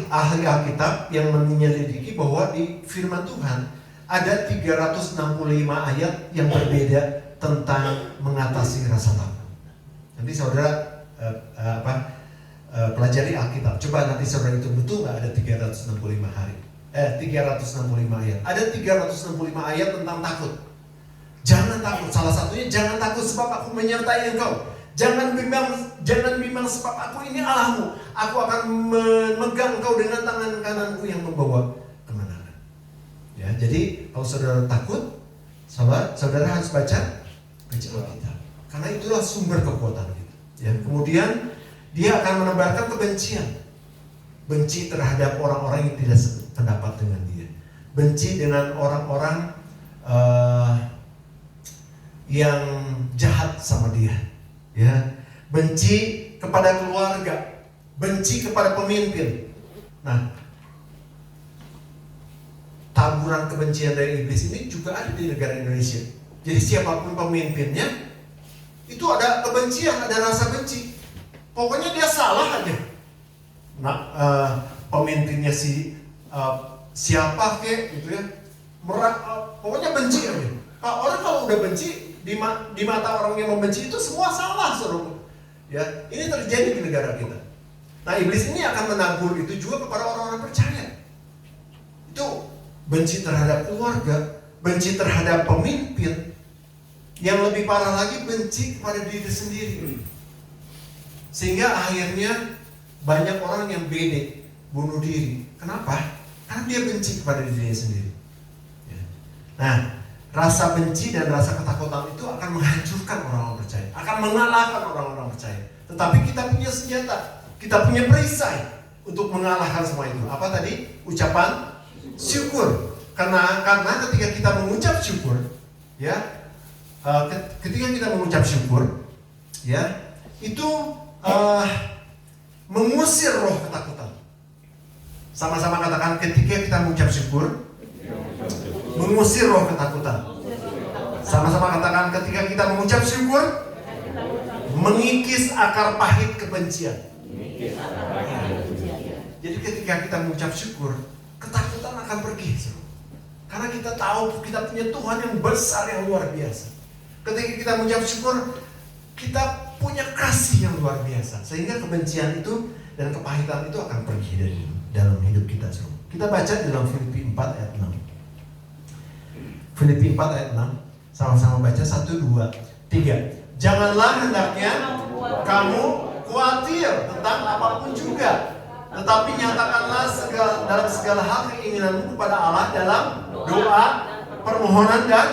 ahli Alkitab yang menyelidiki bahwa di firman Tuhan ada 365 ayat yang berbeda tentang mengatasi rasa takut. Nanti saudara pelajari Alkitab. Coba nanti saudara itu betul nggak ada 365 hari? 365 ayat. Ada 365 ayat tentang takut. Jangan takut. Salah satunya jangan takut sebab aku menyertai engkau. Jangan bimbang jangan bimbang sebab aku ini Allahmu. Aku akan memegang engkau dengan tangan kananku yang membawa kemenangan. Ya, jadi kalau saudara takut, saudara harus baca Alkitab. Karena itulah sumber kekuatan kita. Ya, kemudian dia akan menebarkan kebencian. Benci terhadap orang-orang yang tidak sependapat dengan dia. Benci dengan orang-orang yang jahat sama dia. Ya, benci kepada keluarga, benci kepada pemimpin. Nah, taburan kebencian dari iblis ini juga ada di negara Indonesia. Jadi siapapun pemimpinnya, itu ada kebencian, ada rasa benci. Pokoknya dia salah aja. Nah, pemimpinnya siapa kek gitu ya, pokoknya benci aja. Orang kalau udah benci, di mata orang yang membenci itu semua salah, saudara. Ya, ini terjadi di negara kita. Nah, iblis ini akan menagur itu juga kepada orang-orang percaya. Itu benci terhadap keluarga, benci terhadap pemimpin, yang lebih parah lagi benci kepada diri sendiri. Sehingga akhirnya banyak orang yang bedek, bunuh diri. Kenapa? Karena dia benci kepada dirinya sendiri. Ya. Nah, rasa benci dan rasa ketakutan itu akan menghancurkan orang-orang percaya, akan mengalahkan orang-orang percaya. Tetapi kita punya senjata, kita punya perisai untuk mengalahkan semua itu. Apa tadi? Ucapan syukur. Karena ketika kita mengucap syukur, ya, ketika kita mengucap syukur, ya, itu mengusir roh ketakutan. Sama-sama katakan, ketika kita mengucap syukur, mengusir roh ketakutan. Sama-sama katakan, ketika kita mengucap syukur, mengikis akar pahit kebencian. Jadi ketika kita mengucap syukur, ketakutan akan pergi. Karena kita tahu kita punya Tuhan yang besar, yang luar biasa. Ketika kita mengucap syukur, kita punya kasih yang luar biasa. Sehingga kebencian itu dan kepahitan itu akan pergi dari dalam hidup kita. Kita baca dalam Filipi 4 ayat 6. Filipi 4 ayat 6. Sama-sama baca 1, 2, 3. Janganlah hendaknya kamu khawatir tentang apapun juga, tetapi nyatakanlah dalam segala hal keinginanmu kepada Allah dalam doa, permohonan dan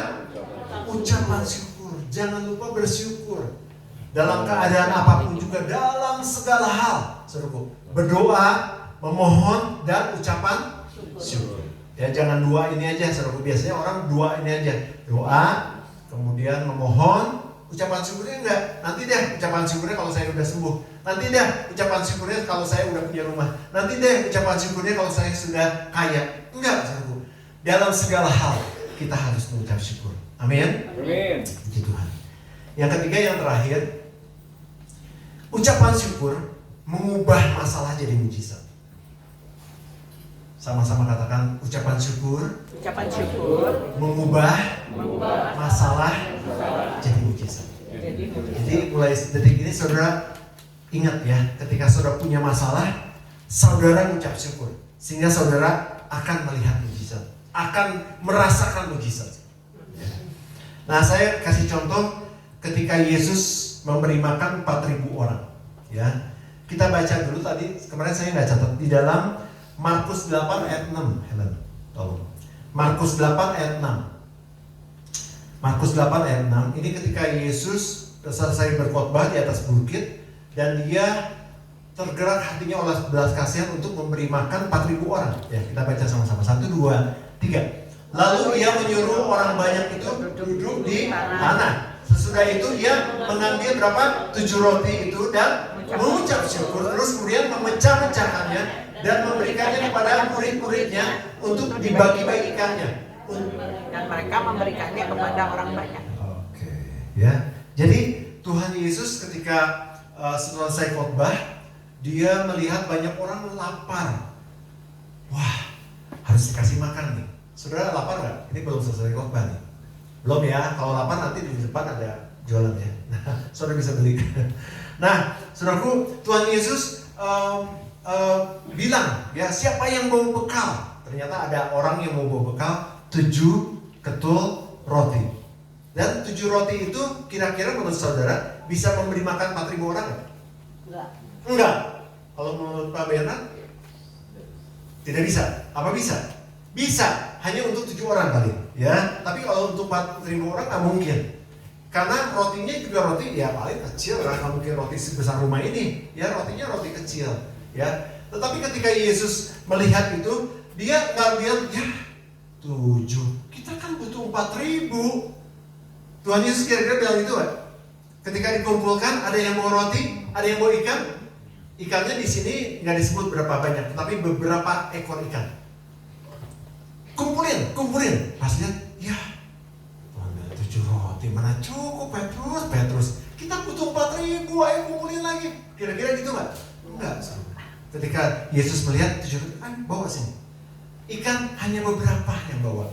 ucapan syukur. Jangan lupa bersyukur dalam keadaan apapun juga, dalam segala hal. Saudaraku, berdoa, memohon dan ucapan syukur. Ya, jangan dua ini aja, saudaraku. Biasanya orang dua ini aja, doa, kemudian memohon, ucapan syukurnya enggak. Nanti deh ucapan syukurnya kalau saya udah sembuh. Nanti deh ucapan syukurnya kalau saya udah punya rumah. Nanti deh ucapan syukurnya kalau saya sudah kaya. Enggak, saudaraku. Dalam segala hal kita harus mengucap syukur. Amin. Amin. Puji Tuhan. Yang ketiga, yang terakhir, ucapan syukur mengubah masalah jadi mujizat. Sama-sama katakan, ucapan syukur. Ucapan syukur Mengubah masalah jadi mujizat. Jadi mulai detik ini saudara ingat ya, ketika saudara punya masalah, saudara mengucap syukur, sehingga saudara akan melihat mujizat, akan merasakan mujizat. Nah, saya kasih contoh ketika Yesus memberi makan 4.000 orang. Ya, kita baca dulu tadi, kemarin saya nggak catat, di dalam Markus 8 ayat 6, Helen, tolong. Markus 8 ayat 6. Markus 8 ayat 6, ini ketika Yesus selesai berkhotbah di atas bukit, dan dia tergerak hatinya oleh belas kasihan untuk memberi makan 4.000 orang. Ya, kita baca sama-sama. 1, 2, 3. Lalu ia menyuruh orang banyak itu duduk di tanah. Sesudah itu dia mengambil berapa? 7 roti itu dan mengucap syukur, terus kemudian memecah-mecahkannya dan memberikannya kepada murid-muridnya untuk dibagi-bagikannya. dan mereka memberikannya kepada orang banyak. Oke, ya. Jadi Tuhan Yesus ketika selesai khotbah, dia melihat banyak orang lapar. Wah, harus dikasih makan nih. Saudara lapar nggak? Ini belum selesai khotbah nih. Belum ya. Kalau lapar nanti di depan ada jualan ya. Nah, saudara bisa beli. Nah, saudaraku, Tuhan Yesus bilang, ya, siapa yang mau bekal? Ternyata ada orang yang mau bawa bekal 7 ketul roti. Dan 7 roti itu kira-kira menurut saudara bisa memberi makan 4.000 orang? Enggak. Kalau menurut Pak Bernard, tidak bisa. Apa bisa? Bisa, hanya untuk 7 orang kali, ya. Tapi kalau untuk 4.000 orang nggak mungkin. Karena rotinya juga roti ya paling kecil, nggak mungkin roti sebesar rumah ini. Ya rotinya roti kecil, ya. Tetapi ketika Yesus melihat itu, dia nggak bilang, ya 7, kita kan butuh 4.000. Tuhan Yesus kira-kira bilang itu kan? Ketika dikumpulkan, ada yang mau roti, ada yang mau ikan. Ikannya di sini nggak disebut berapa banyak, tapi beberapa ekor ikan. Kumpulin. Pas lihat, ya Tuhan bilang 7 roti, mana cukup Petrus. Kita butuh 4.000, ayo kumpulin lagi. Kira-kira gitu nggak? Enggak. Ketika Yesus melihat 7 roti, bawa sini. Ikan hanya beberapa yang bawa.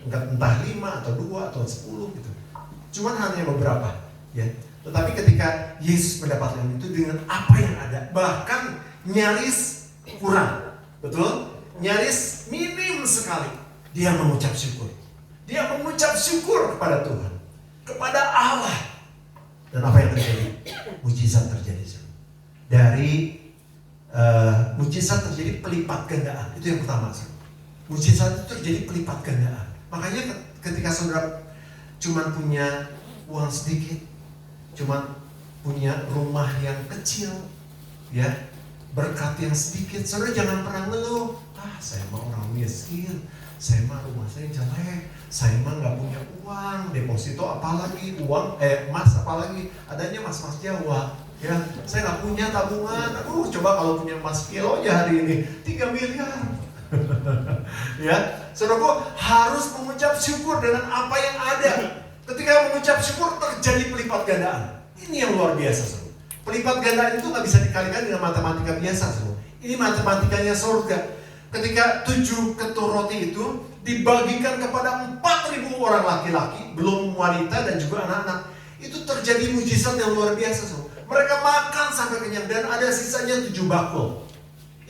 Entah 5 atau 2 atau 10 gitu. Cuman hanya beberapa, ya. Tetapi ketika Yesus mendapatkan itu dengan apa yang ada, bahkan nyaris kurang, betul? Nyaris minim sekali. Dia mengucap syukur. Dia mengucap syukur kepada Tuhan, kepada Allah. Dan apa yang terjadi? Mujizat terjadi. Dari mujizat terjadi pelipat gandaan. Itu yang pertama. Mujizat itu terjadi pelipat gandaan. Makanya ketika saudara cuma punya uang sedikit, cuma punya rumah yang kecil, ya, berkat yang sedikit, saudara jangan pernah ngeluh. Saya mah orang miskin, saya mah rumah saya jelek, saya mah nggak punya uang, deposito apalagi, emas apalagi, adanya mas-mas Jawa, ya, saya nggak punya tabungan. Coba kalau punya emas kilo aja hari ini 3 miliar. Ya, saudaraku harus mengucap syukur dengan apa yang ada. Ketika mengucap syukur terjadi pelipat gandaan. Ini yang luar biasa, saudara. Pelipat gandaan itu nggak bisa dikalikan dengan matematika biasa, saudara. Ini matematikanya surga. Ketika 7 ketur roti itu dibagikan kepada 4.000 orang laki-laki, belum wanita dan juga anak-anak, itu terjadi mujizat yang luar biasa, saudara. Mereka makan sampai kenyang dan ada sisanya 7 bakul.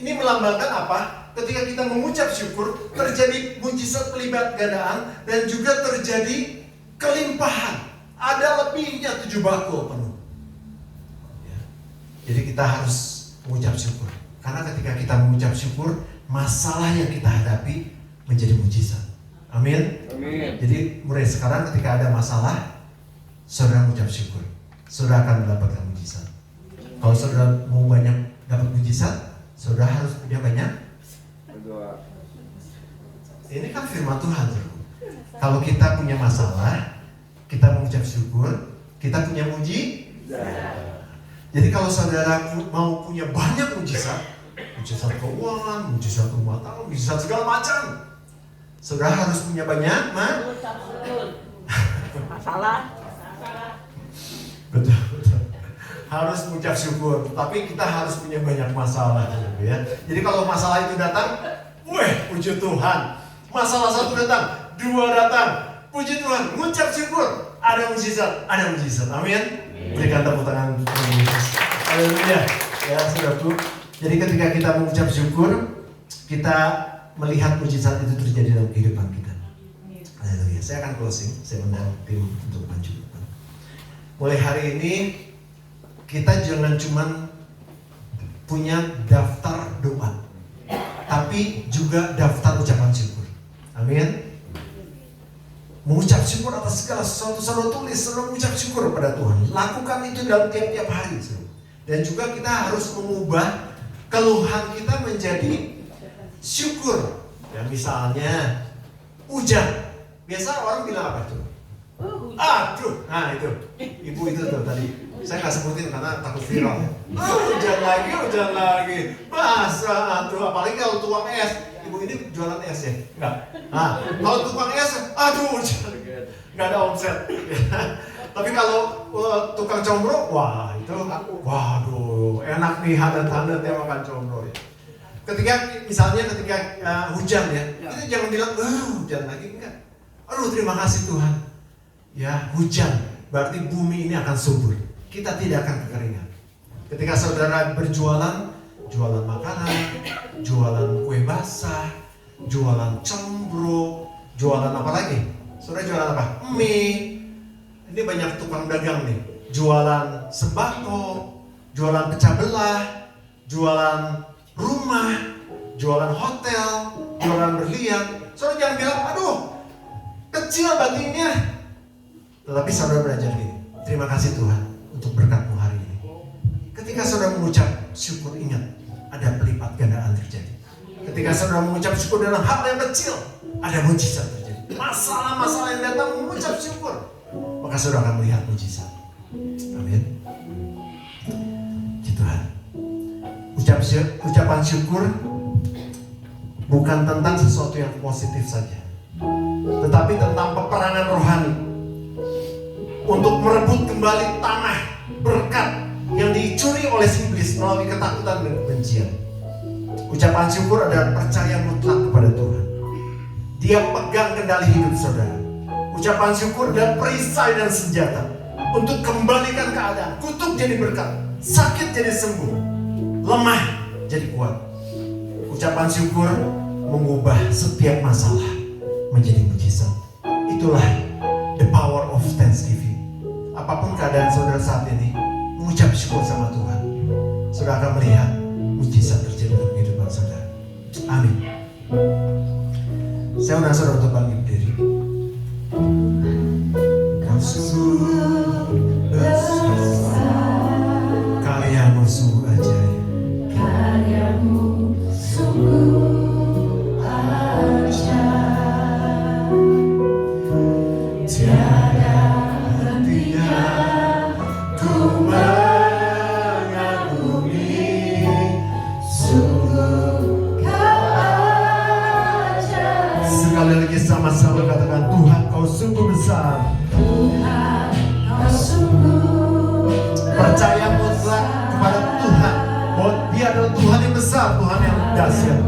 Ini melambangkan apa? Ketika kita mengucap syukur, terjadi mujizat pelipat gandaan dan juga terjadi kelimpahan. Ada lebihnya 7 bakul penuh. Ya. Jadi kita harus mengucap syukur. Karena ketika kita mengucap syukur, masalah yang kita hadapi menjadi mujizat. Amin. Jadi mulai sekarang ketika ada masalah, saudara mengucap syukur, saudara akan mendapatkan mujizat. Kalau saudara mau banyak dapat mujizat, saudara harus punya banyak berdoa. Ini kan firman Tuhan. Kalau kita punya masalah, kita mengucap syukur, kita punya mujizat. Jadi kalau saudara mau punya banyak mujizat, mujizat keuangan, mujizat rumah tangga, mujizat segala macam, saudara harus punya banyak masalah. Betul. Harus mengucap syukur, tapi kita harus punya banyak masalah, ya. Jadi kalau masalah itu datang, puji Tuhan. Masalah 1 datang, 2 datang, puji Tuhan, mengucap syukur, ada mujizat, amin. Berikan tepuk tangan untuk Yesus. Haleluya. Ya, saudaraku. Jadi ketika kita mengucap syukur, kita melihat mujizat itu terjadi dalam kehidupan kita. Haleluya. Saya akan closing, saya undang tim untuk maju. Mulai hari ini kita jangan cuma punya daftar doa, tapi juga daftar ucapan syukur. Amin. Mengucap syukur atas segala sesuatu, saudara tulis, saudara mengucap syukur kepada Tuhan. Lakukan itu dalam tiap-tiap hari, saudara. Dan juga kita harus mengubah keluhan kita menjadi syukur. Ya, misalnya hujan. Biasa orang bilang apa tuh? Aduh, nah itu, ibu itu tuh tadi. Saya nggak sebutin karena takut viral. Hujan lagi, basah tuh. Apalagi kalau tukang es. Ibu ini jualan es ya? Enggak. Nah, kalau tukang es, aduh, nggak ada omset. Tapi kalau tukang combro, wah itu, waduh, enak nih hadat-hadat ya makan combro ya. Misalnya ketika hujan ya, kita jangan bilang, hujan lagi, enggak. Aduh, terima kasih Tuhan. Ya, hujan, berarti bumi ini akan subur. Kita tidak akan kekeringan. Ketika saudara berjualan, jualan makanan, jualan kue basah, jualan combro, jualan apa lagi? Saudara jualan apa? Mie. Ini banyak tukang dagang nih. Jualan sembako, jualan pecah belah, jualan rumah, jualan hotel, jualan berlian. Saudara jangan bilang, aduh, kecil baginya. Tetapi saudara belajar gini, terima kasih Tuhan untuk berkat-Mu hari ini. Ketika saudara mengucap syukur, ingat, ada pelipat gandaan terjadi. Ketika saudara mengucap syukur dalam hal yang kecil, ada mujizat terjadi. Masalah-masalah yang datang mengucap syukur, maka saudara akan melihat mujizat. Amin. Tuhan, ucapan syukur bukan tentang sesuatu yang positif saja, tetapi tentang peperangan rohani untuk merebut kembali tanah berkat yang dicuri oleh iblis melalui ketakutan dan kebencian. Ucapan syukur adalah percaya mutlak kepada Tuhan. Dia pegang kendali hidup saudara. Ucapan syukur adalah perisai dan senjata untuk kembalikan keadaan. Kutuk jadi berkat, sakit jadi sembuh, lemah jadi kuat. Ucapan syukur mengubah setiap masalah menjadi mujizat. Itulah the power of thanksgiving. Apapun keadaan saudara saat ini, mengucap syukur sama Tuhan, saudara akan melihat mujizat terjadi dalam kehidupan saudara. Amin. Saya undang saudara untuk bangkit berdiri. Kau sungguh besar, karyamu sungguh ajaib. Karyamu sungguh ajaib. Tiada hentinya ku mengagumi. Sungguh kau ajaib. Sekali lagi sama-sama katakan, Tuhan kau sungguh besar. Tuhan kau sungguh Percaya mutlak kepada Tuhan bahwa Dia adalah Tuhan yang besar, Tuhan yang dahsyat.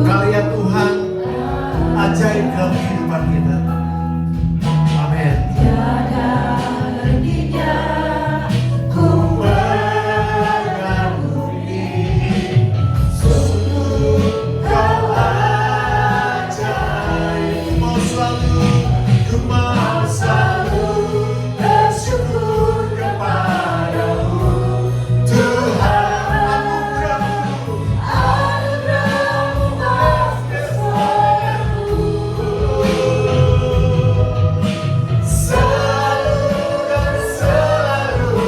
Karya Tuhan ajaib dalam kehidupan kita. Amin. tiada hentinya ku mengagumi. Sungguh kau ajaib. Mau selalu, ku mau selalu Bersyukur kepadamu. Tuhan anugerah-Mu, anugerah-Mu bersamaku. selalu dan selalu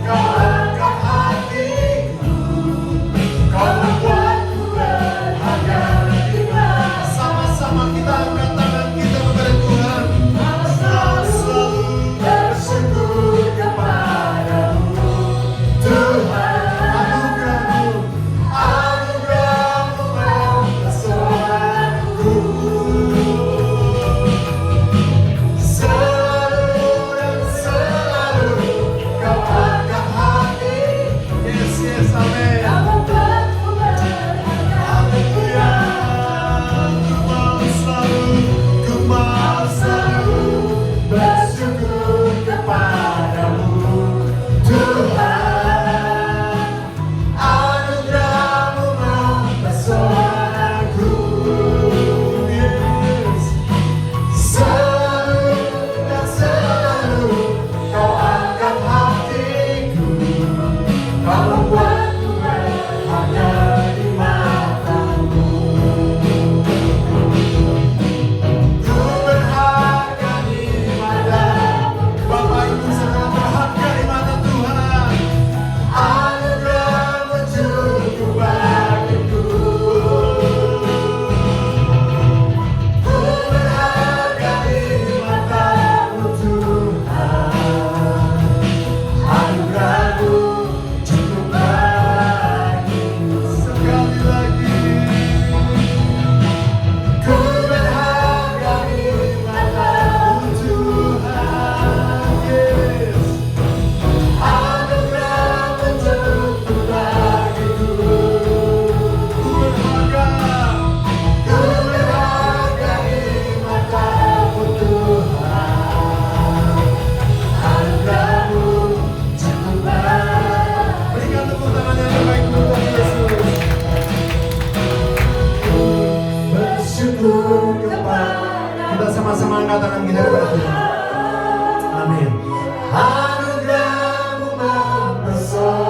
kau angkat hatiku. Kau membuatku berharga. Sama-sama kita angkat tangan kita kepada Tuhan. Selalu bersyukur kepadamu. Tuhan anugerah-Mu, anugerah-Mu mempersonanku. Selalu dan selalu kau angkat hati. Yes, yes, amin. Kau membuatku berharga. Haleluya. Ku mau selalu bersyukur kepadamu. Tuhan, anugerah-Mu mempersonanku. Yes. Selalu dan selalu kau angkat hatiku. Kau membuatku berharga di matamu. Ku berharga di mata-Mu. Bapak Ibu saudara berharga di mata Tuhan. Anugerah-Mu cukup bagiku. Ku berharga di mata-Mu Tuhan. Anugerah-Mu cukup bagiku. Sekali lagi. Ku berharga di mata-Mu Tuhan. Yes. Anugerah-Mu cukup bagiku. Ku berharga di mata-Mu Tuhan. Anugerah-Mu cukup bagiku. Berikan tepuk tangan yang terbaik untuk Tuhan Yesus. Bersyukur kepada. Kita sama-sama angkat tangan kita kepada Tuhan. Amin. Anugerah-Mu mempersonanku.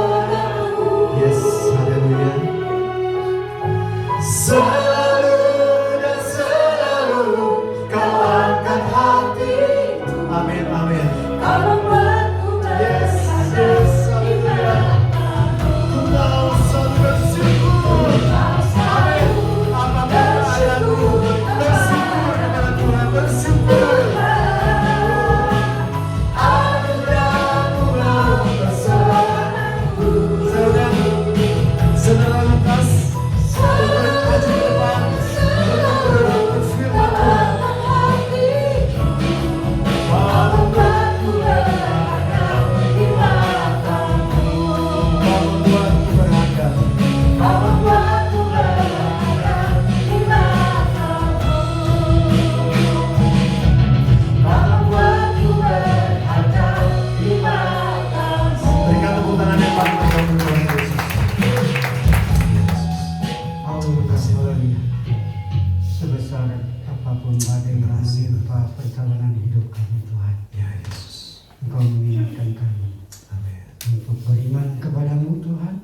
biar apapun badai yang menimpa perjalanan hidup kami Tuhan, Ya Yesus. Engkau mengingatkan kami Amin. untuk beriman kepadamu Tuhan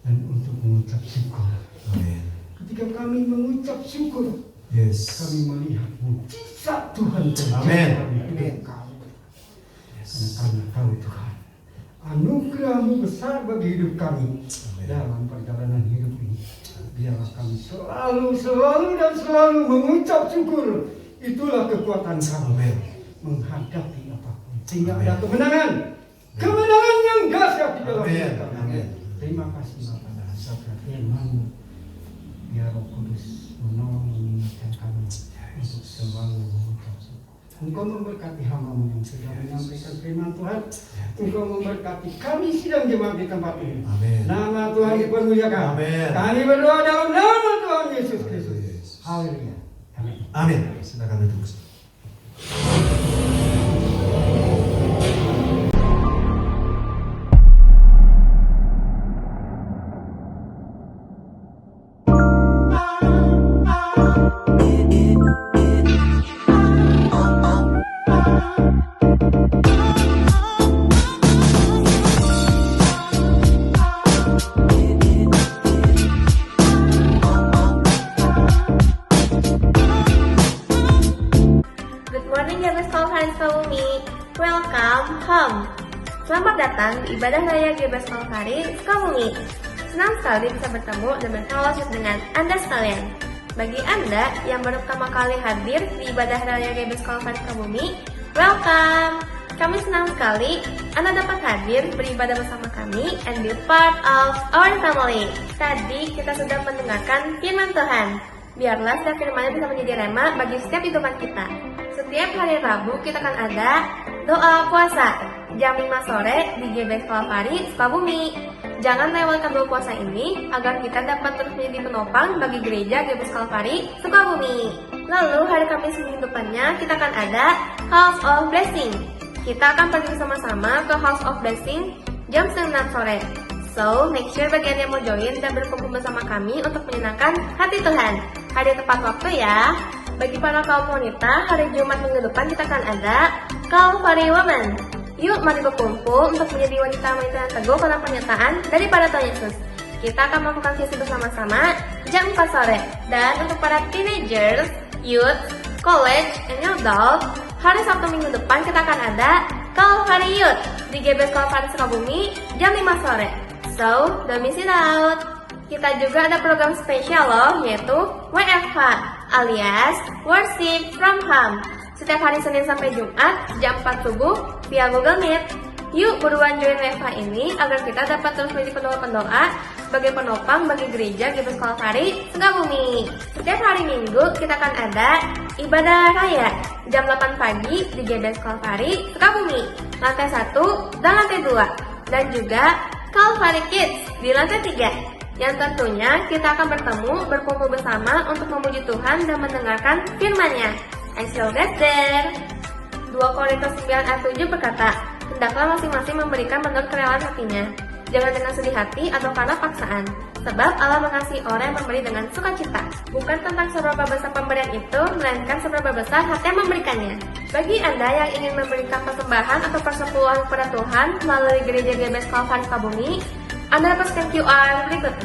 dan untuk mengucap syukur. Amin. Ketika kami mengucap syukur, Yes. kami melihat mujizat Tuhan terjadi Amin. dalam hidup kami. Yes. Karena Kau Tuhan, anugerah-Mu besar bagi hidup kami Amin. dalam perjalanan hidup ini. Biarlah kami selalu mengucap syukur. Itulah kekuatan kami Amin. menghadapi apapun. Sehingga Amin. ada kemenangan. Kemenangan yang dahsyat di dalam Amin. hidup kami. Amin. Terima kasih Bapak dan sabda firman-Mu. Biar Roh Kudus menolong mengingatkan kami untuk selalu mengucap syukur. Engkau memberkati hamba-Mu yang sudah menyampaikan firman Tuhan. Engkau memberkati kami sidang jemaat di tempat ini. Amin. Nama Tuhan dipermuliakan. Amin. Kami berdoa dalam nama Tuhan Yesus Kristus. Yesus. Haleluya. Amin. Amin. Silakan duduk. Good morning GBS Kalvari Sukabumi. Welcome home. Selamat datang di ibadah raya GBS Kalvari Sukabumi. Senang sekali bisa bertemu dan berfellowship dengan Anda sekalian. Bagi Anda yang baru pertama kali hadir di ibadah raya GBS Kalvari Sukabumi, welcome. Kami senang sekali Anda dapat hadir beribadah bersama kami and be part of our family. Tadi kita sudah mendengarkan firman Tuhan. Biarlah setiap firman bisa menjadi rema bagi setiap kehidupan kita. Setiap hari Rabu kita akan ada doa puasa jam 5 sore di GBS Kalvari Sukabumi. Jangan lewatkan doa puasa ini agar kita dapat terus menjadi penopang bagi gereja GBS Kalvari Sukabumi. Lalu hari Kamis minggu depannya kita akan ada House of Blessing. Kita akan pergi bersama-sama ke House of Blessing jam 9 sore. So, make sure bagi Anda yang mau join dan berkumpul bersama kami untuk menyenangkan hati Tuhan. Hari tepat waktu ya. Bagi para kaum wanita, hari Jumat minggu depan kita akan ada Calvary Women. Yuk mari berkumpul untuk menjadi wanita-wanita yang teguh pada pernyataan daripada Tuhan Yesus. Kita akan melakukan visi bersama-sama jam 4 sore. Dan untuk para teenagers, youth, college, and adult, hari Sabtu minggu depan kita akan ada Calvary Youth di GBS Kalvari Sukabumi jam 5 sore. So, don't miss it out. Kita juga ada program spesial loh, yaitu WFH alias Worship from Home. Setiap hari Senin sampai Jumat jam 4 subuh via Google Meet. Yuk buruan join WFH ini agar kita dapat terus menjadi pendoa-pendoa sebagai penopang bagi gereja GBS Kalvari Sukabumi. Setiap hari Minggu kita akan ada ibadah raya jam 8 pagi di GBS Kalvari Sukabumi, lantai 1 dan lantai 2. Dan juga Calvary Kids di lantai 3. Yang tentunya kita akan berkumpul bersama untuk memuji Tuhan dan mendengarkan firman-Nya. I see you guys there. 2 Korintus 9 ayat 7 berkata, hendaklah masing-masing memberikan menurut kerelaan hatinya, jangan dengan sedih hati atau karena paksaan. Sebab Allah mengasihi orang yang memberi dengan sukacita. Bukan tentang seberapa besar pemberian itu, melainkan seberapa besar hati yang memberikannya. Bagi Anda yang ingin memberikan persembahan atau persepuluhan kepada Tuhan melalui gereja GBS Kalvari Sukabumi, Anda dapat scan QR berikut.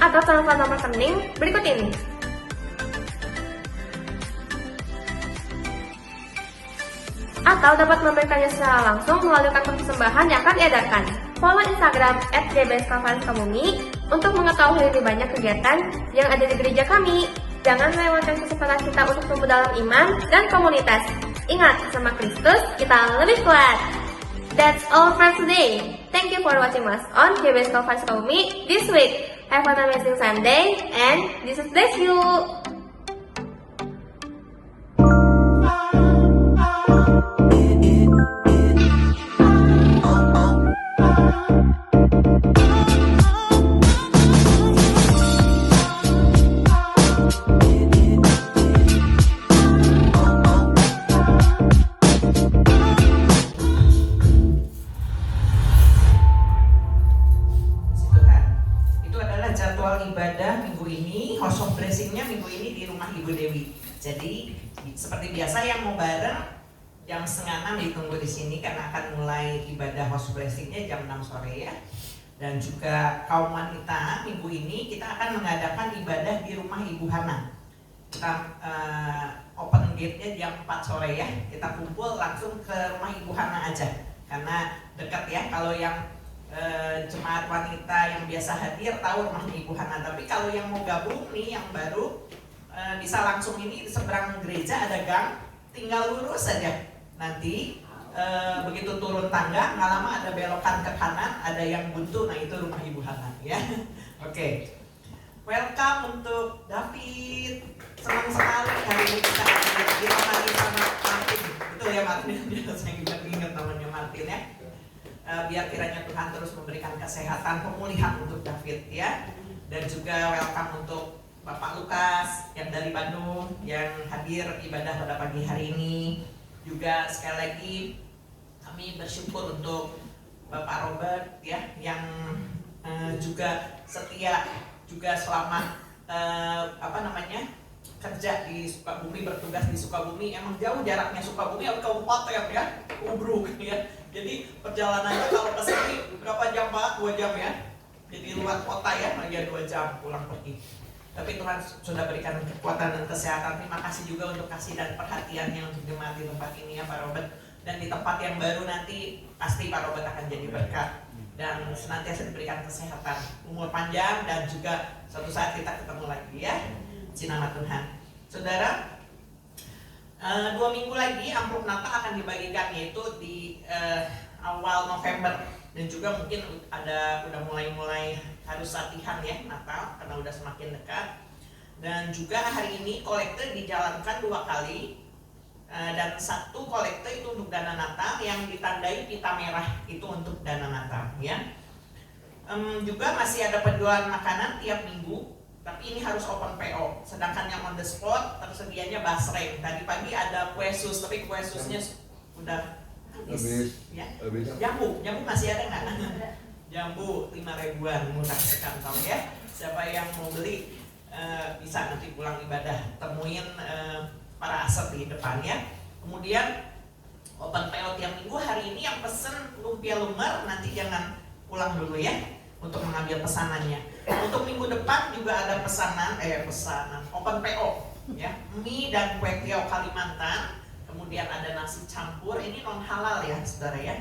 Atau telepon nomor rekening berikut ini. Atau dapat memberikannya secara langsung melalui kantor persembahan yang akan diedarkan. Follow Instagram @gbskalvari untuk mengetahui lebih banyak kegiatan yang ada di gereja kami. Jangan lewatkan kesempatan kita untuk tumbuh dalam iman dan komunitas. Ingat, sama Kristus kita lebih kuat. That's all for today. Thank you for watching us on GBS Kalvari Sukabumi this week. Have an amazing Sunday and Jesus bless you. Tuhan, itu adalah jadwal ibadah minggu ini, house of blessing-nya minggu ini di rumah Ibu Dewi. Jadi seperti biasa yang mau bareng jam 5:30 ditunggu di sini karena akan mulai ibadah house blessing-nya jam 6 sore ya. Dan juga kaum wanita minggu ini kita akan mengadakan ibadah di rumah Ibu Hana. Kita open gate-nya jam 4 sore ya. Kita kumpul langsung ke rumah Ibu Hana aja karena dekat ya. Kalau yang jemaat wanita yang biasa hadir tahu rumahnya Ibu Hana, tapi kalau yang mau gabung nih yang baru bisa langsung ini di seberang gereja ada gang, tinggal lurus saja. Nanti begitu turun tangga nggak lama ada belokan ke kanan, ada yang buntu, nah itu rumah Ibu Hana ya. Oke. Welcome untuk David. Senang sekali hari ini kita ditemani sama Martin. Betul ya Martin, saya ingat namanya Martin ya. Biar kiranya Tuhan terus memberikan kesehatan, pemulihan untuk David ya. Dan juga welcome untuk Bapak Lukas yang dari Bandung yang hadir ibadah pada pagi hari ini. Juga sekali lagi kami bersyukur untuk Bapak Robert ya yang juga setia juga selama kerja di Sukabumi, bertugas di Sukabumi. Emang jauh jaraknya Sukabumi ke kabupaten ya, Ubruk ya. Jadi perjalanannya kalau ke sini berapa jam Pak? 2 jam ya. Jadi luar kota ya, hanya 2 jam pulang pergi. Tapi Tuhan sudah berikan kekuatan dan kesehatan. Terima kasih juga untuk kasih dan perhatiannya untuk jemaat di tempat ini ya Pak Robert. Dan di tempat yang baru nanti pasti Pak Robert akan jadi berkat dan senantiasa diberikan kesehatan, umur panjang, dan juga suatu saat kita ketemu lagi ya. Puji nama Tuhan. Saudara, 2 minggu lagi amplop Natal akan dibagikan, yaitu di awal November, dan juga mungkin udah mulai harus latihan ya Natal karena udah semakin dekat. Dan juga hari ini kolekte dijalankan 2 kali, dan 1 kolekte itu untuk dana Natal yang ditandai pita merah itu untuk dana Natal ya. Juga masih ada penjualan makanan tiap minggu, tapi ini harus open PO. Sedangkan yang on the spot tersedianya basreng. Tadi pagi ada kue sus, tapi kue susnya udah habis. Ya. Jambu masih ada nggak? Jambu 5 ribuan, murah sekantong ya. Siapa yang mau beli bisa nanti pulang ibadah temuin para aset di depan ya. Kemudian open PO tiap minggu. Hari ini yang pesen lumpia lumer nanti jangan pulang dulu ya untuk mengambil pesanannya. Untuk minggu depan juga ada pesanan open PO ya, mie dan kue tiaw Kalimantan. Kemudian ada nasi campur, ini non halal ya saudara ya.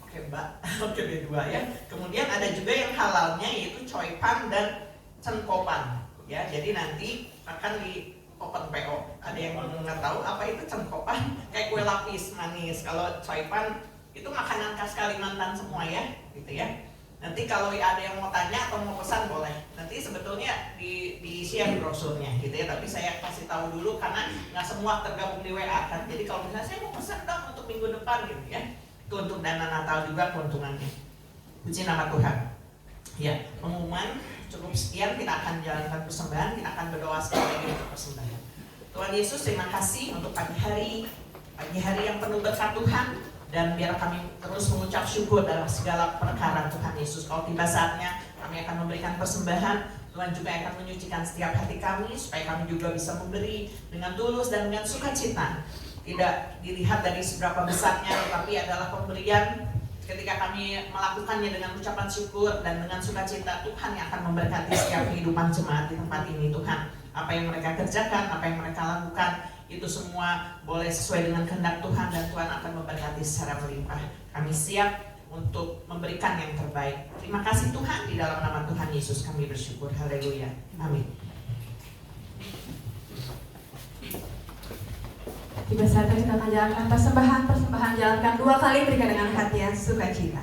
Oke Mbak, oke B2 ya. Kemudian ada juga yang halalnya yaitu coipan dan cengkopan ya. Jadi nanti akan di open PO. Ada yang nggak tahu apa itu cengkopan? Kayak kue lapis manis. Kalau coipan itu makanan khas Kalimantan semua ya, gitu ya. Nanti kalau ada yang mau tanya atau mau pesan boleh. Nanti sebetulnya di share brosurnya gitu ya. Tapi saya kasih tahu dulu karena nggak semua tergabung di WA kan. Jadi kalau misalnya saya mau pesan dong untuk minggu depan gitu ya. Itu untuk dana Natal juga keuntungannya. Puji nama Tuhan. Ya, pengumuman cukup sekian. Kita akan jalankan persembahan. Kita akan berdoa sekali lagi untuk persembahan. Tuhan Yesus, terima kasih untuk pagi hari yang penuh berkat Tuhan. Dan biar kami terus mengucap syukur dalam segala perkara Tuhan Yesus. Kalau tiba saatnya kami akan memberikan persembahan, Tuhan juga akan menyucikan setiap hati kami supaya kami juga bisa memberi dengan tulus dan dengan sukacita. Tidak dilihat dari seberapa besarnya, tetapi adalah pemberian ketika kami melakukannya dengan ucapan syukur dan dengan sukacita. Tuhan yang akan memberkati setiap kehidupan jemaat di tempat ini Tuhan. Apa yang mereka kerjakan, apa yang mereka lakukan, itu semua boleh sesuai dengan kehendak Tuhan dan Tuhan akan memberkati secara melimpah. Kami siap untuk memberikan yang terbaik. Terima kasih Tuhan, di dalam nama Tuhan Yesus kami bersyukur. Haleluya. Amin. Tiba saatnya kita akan jalankan persembahan jalankan 2 kali berikan dengan hati yang sukacita.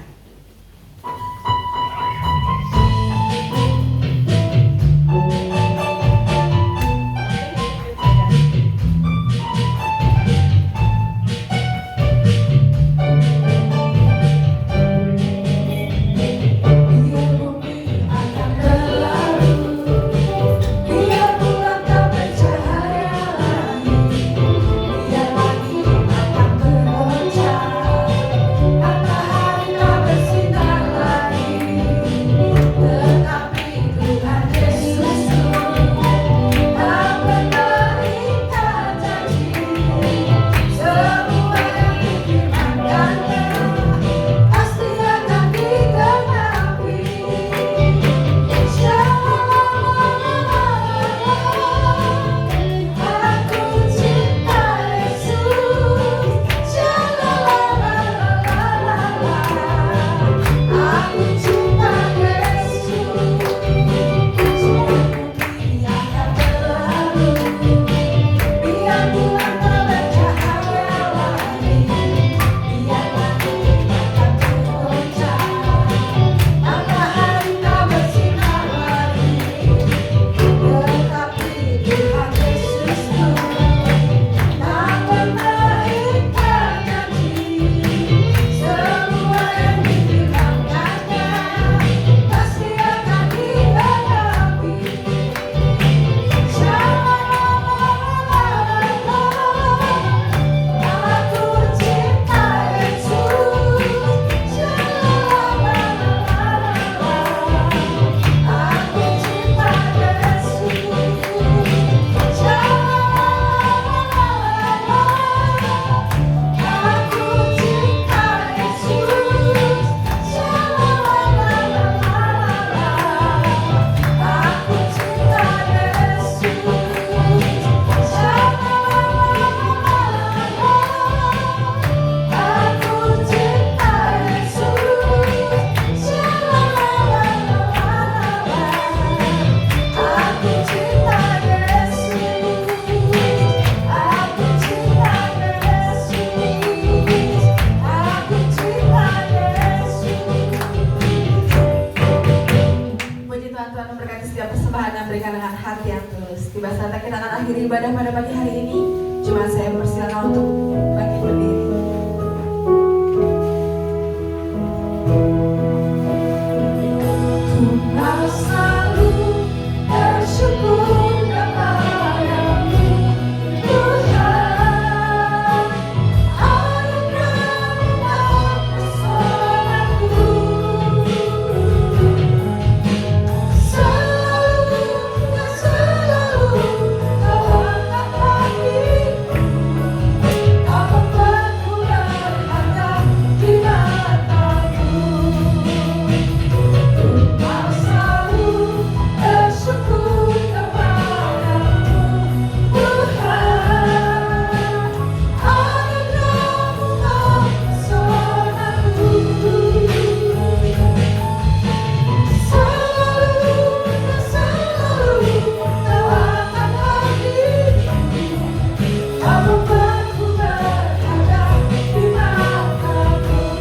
Matahari tak memberkati setiap persembahan yang berikan dengan hati yang tulus. Tiba saatnya kita akan akhiri ibadah pada pagi hari ini. Cuma saya mempersilakan untuk bangkit berdiri. Ku selalu bersyukur kepadamu, Tuhan. Anugerah-Mu mempersonanku. Selalu dan selalu Kau angkat hatiku. Kau membuatku berharga di matamu. Kau selalu bersyukur kepadamu, Tuhan. Anugerah-Mu mempersonanku. Selalu dan selalu Kau angkat hatiku. Kau membuatku berharga di matamu.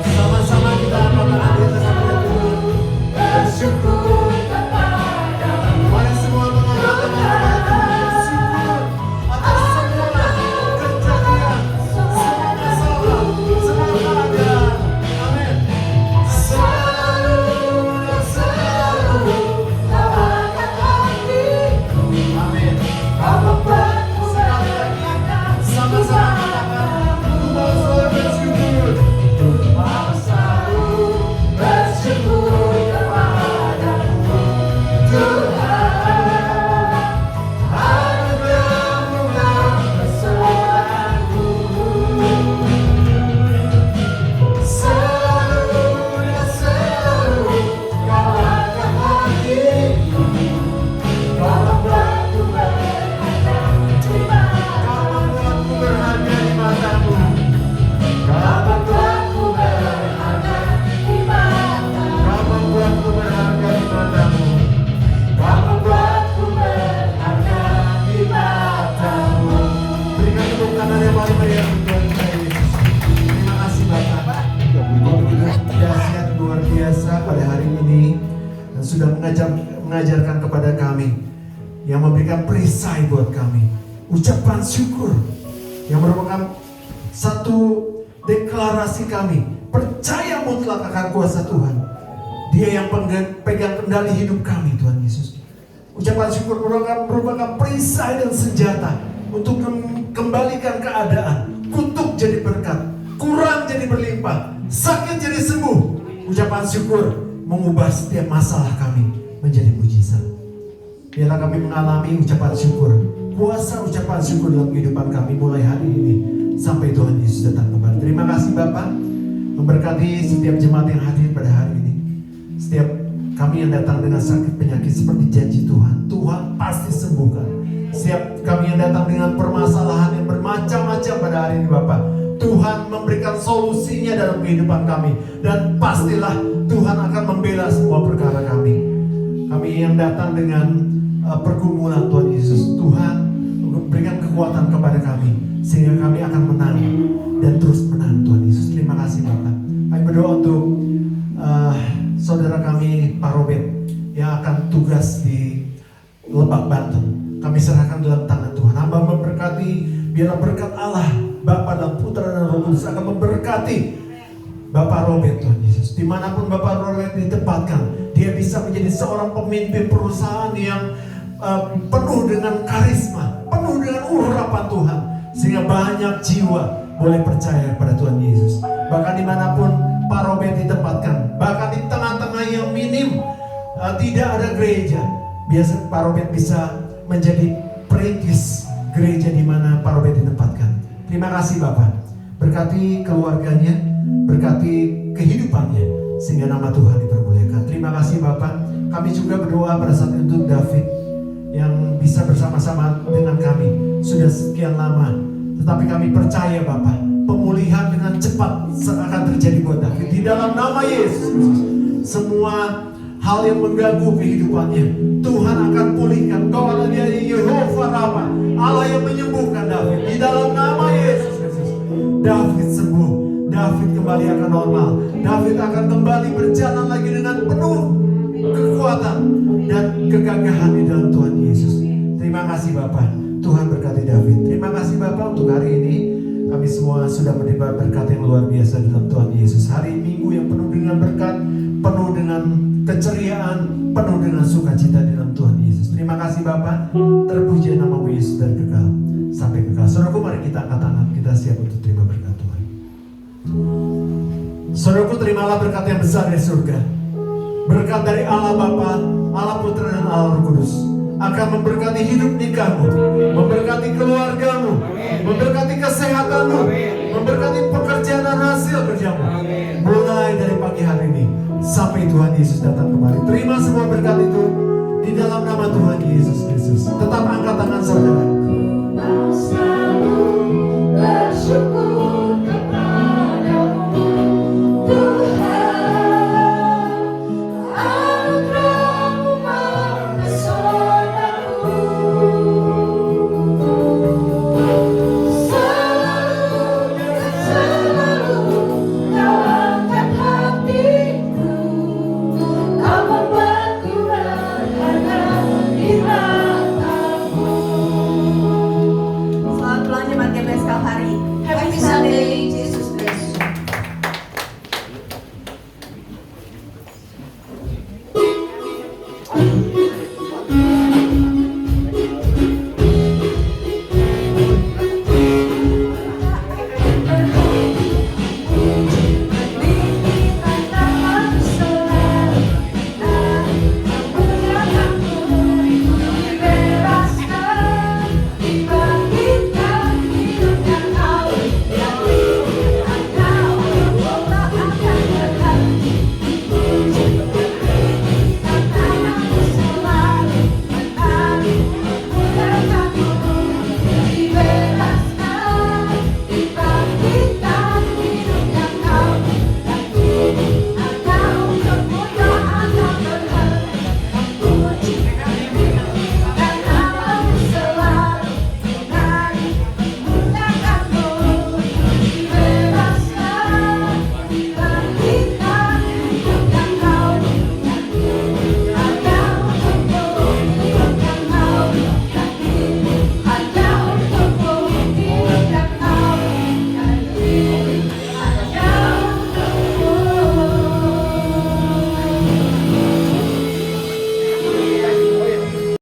Sama-sama kita angkat Tuhan. Bersyukur kepadamu, Mari semua mengangkat bersyukur atas semua kejadian, semua masalah, semua keadaan. Amin. selalu dan selalu Kau angkat hatiku. Amin. Kau membuatku berharga Sama-sama katakan, mau selalu bersyukur. Mau selalu bersyukur kepadamu, Tuhan. Anugerah-Mu mempersonanku. Selalu dan selalu Kau angkat hatiku. Kau membuatku berharga di matamu. Kau membuatku berharga di matamu. Kau membuatku berharga di matamu. Kau membuatku berharga di matamu. Kau membuatku berharga di matamu. Berikan tepuk tangan yang paling meriah untuk Tuhan kita Yesus. Terima kasih Bapak. Kau begitu dahsyat luar biasa pada hari ini dan sudah mengajarkan kepada kami, yang memberikan perisai buat kami, ucapan syukur yang merupakan satu deklarasi kami percaya mutlak akan kuasa Tuhan. Dia yang pegang kendali hidup kami, Tuhan Yesus. Ucapan syukur merupakan perisai dan senjata untuk kembalikan keadaan, kutuk jadi berkat, kurang jadi berlimpah, sakit jadi sembuh. Ucapan syukur mengubah setiap masalah kami menjadi mujizat. Biarlah kami mengalami ucapan syukur, kuasa ucapan syukur dalam kehidupan kami mulai hari ini sampai Tuhan Yesus datang kembali. Terima kasih Bapak, memberkati setiap jemaat yang hadir pada hari ini. Setiap kami yang datang dengan sakit penyakit seperti janji Tuhan, Tuhan pasti sembuhkan. Setiap kami yang datang dengan permasalahan yang bermacam-macam pada hari ini Bapak, Tuhan memberikan solusinya dalam kehidupan kami. Dan pastilah Tuhan akan membela semua perkara kami. Kami yang datang dengan pergumulan Tuhan Yesus, Tuhan memberikan kekuatan kepada kami sehingga kami akan menang dan terus menang Tuhan Yesus. Terima kasih Bapak. Kami berdoa untuk saudara kami Pak Robert yang akan tugas di Lebak Banten. Kami serahkan dalam tangan Tuhan. Hamba memberkati, biarlah berkat Allah Bapa dan Putra dan Roh Kudus akan memberkati Bapak Robert Tuhan Yesus. Dimanapun Bapak Robert ditempatkan, dia bisa menjadi seorang pemimpin perusahaan yang penuh dengan karisma, penuh dengan urapan Tuhan, sehingga banyak jiwa boleh percaya kepada Tuhan Yesus. Bahkan dimanapun Pak Robert ditempatkan, bahkan di tengah-tengah yang minim, tidak ada gereja, biasa Pak Robert bisa menjadi perintis gereja di mana Pak Robert ditempatkan. Terima kasih Bapak, berkati keluarganya, berkati kehidupannya, sehingga nama Tuhan dipermuliakan. Terima kasih Bapak. Kami juga berdoa pada saat itu untuk David yang bisa bersama-sama dengan kami sudah sekian lama. Tetapi kami percaya Bapak, pemulihan dengan cepat akan terjadi buat David. Di dalam nama Yesus, semua hal yang mengganggu kehidupannya, Tuhan akan pulihkan. Kau adalah Dia Yehova Rafa, Allah yang menyembuhkan David. Di dalam nama Yesus Kristus, David sembuh, David kembali akan normal, David akan kembali berjalan lagi dengan penuh kekuatan, kegagahan di dalam Tuhan Yesus. Terima kasih Bapak, Tuhan berkati David. Terima kasih Bapak untuk hari ini. Kami semua sudah menerima berkat yang luar biasa dalam Tuhan Yesus. Hari Minggu yang penuh dengan berkat, penuh dengan keceriaan, penuh dengan sukacita di dalam Tuhan Yesus. Terima kasih Bapak, terpuji nama Yesus dari kekal sampai kekal. Saudaraku, mari kita angkat tangan, kita siap untuk terima berkat Tuhan. Saudaraku, terimalah berkat yang besar dari surga. Berkat dari Allah Bapa, Allah Putra dan Allah Roh Kudus akan memberkati hidup nikahmu, memberkati keluargamu, memberkati kesehatanmu, memberkati pekerjaan dan hasil kerjamu. Mulai dari pagi hari ini sampai Tuhan Yesus datang kembali. Terima semua berkat itu di dalam nama Tuhan Yesus.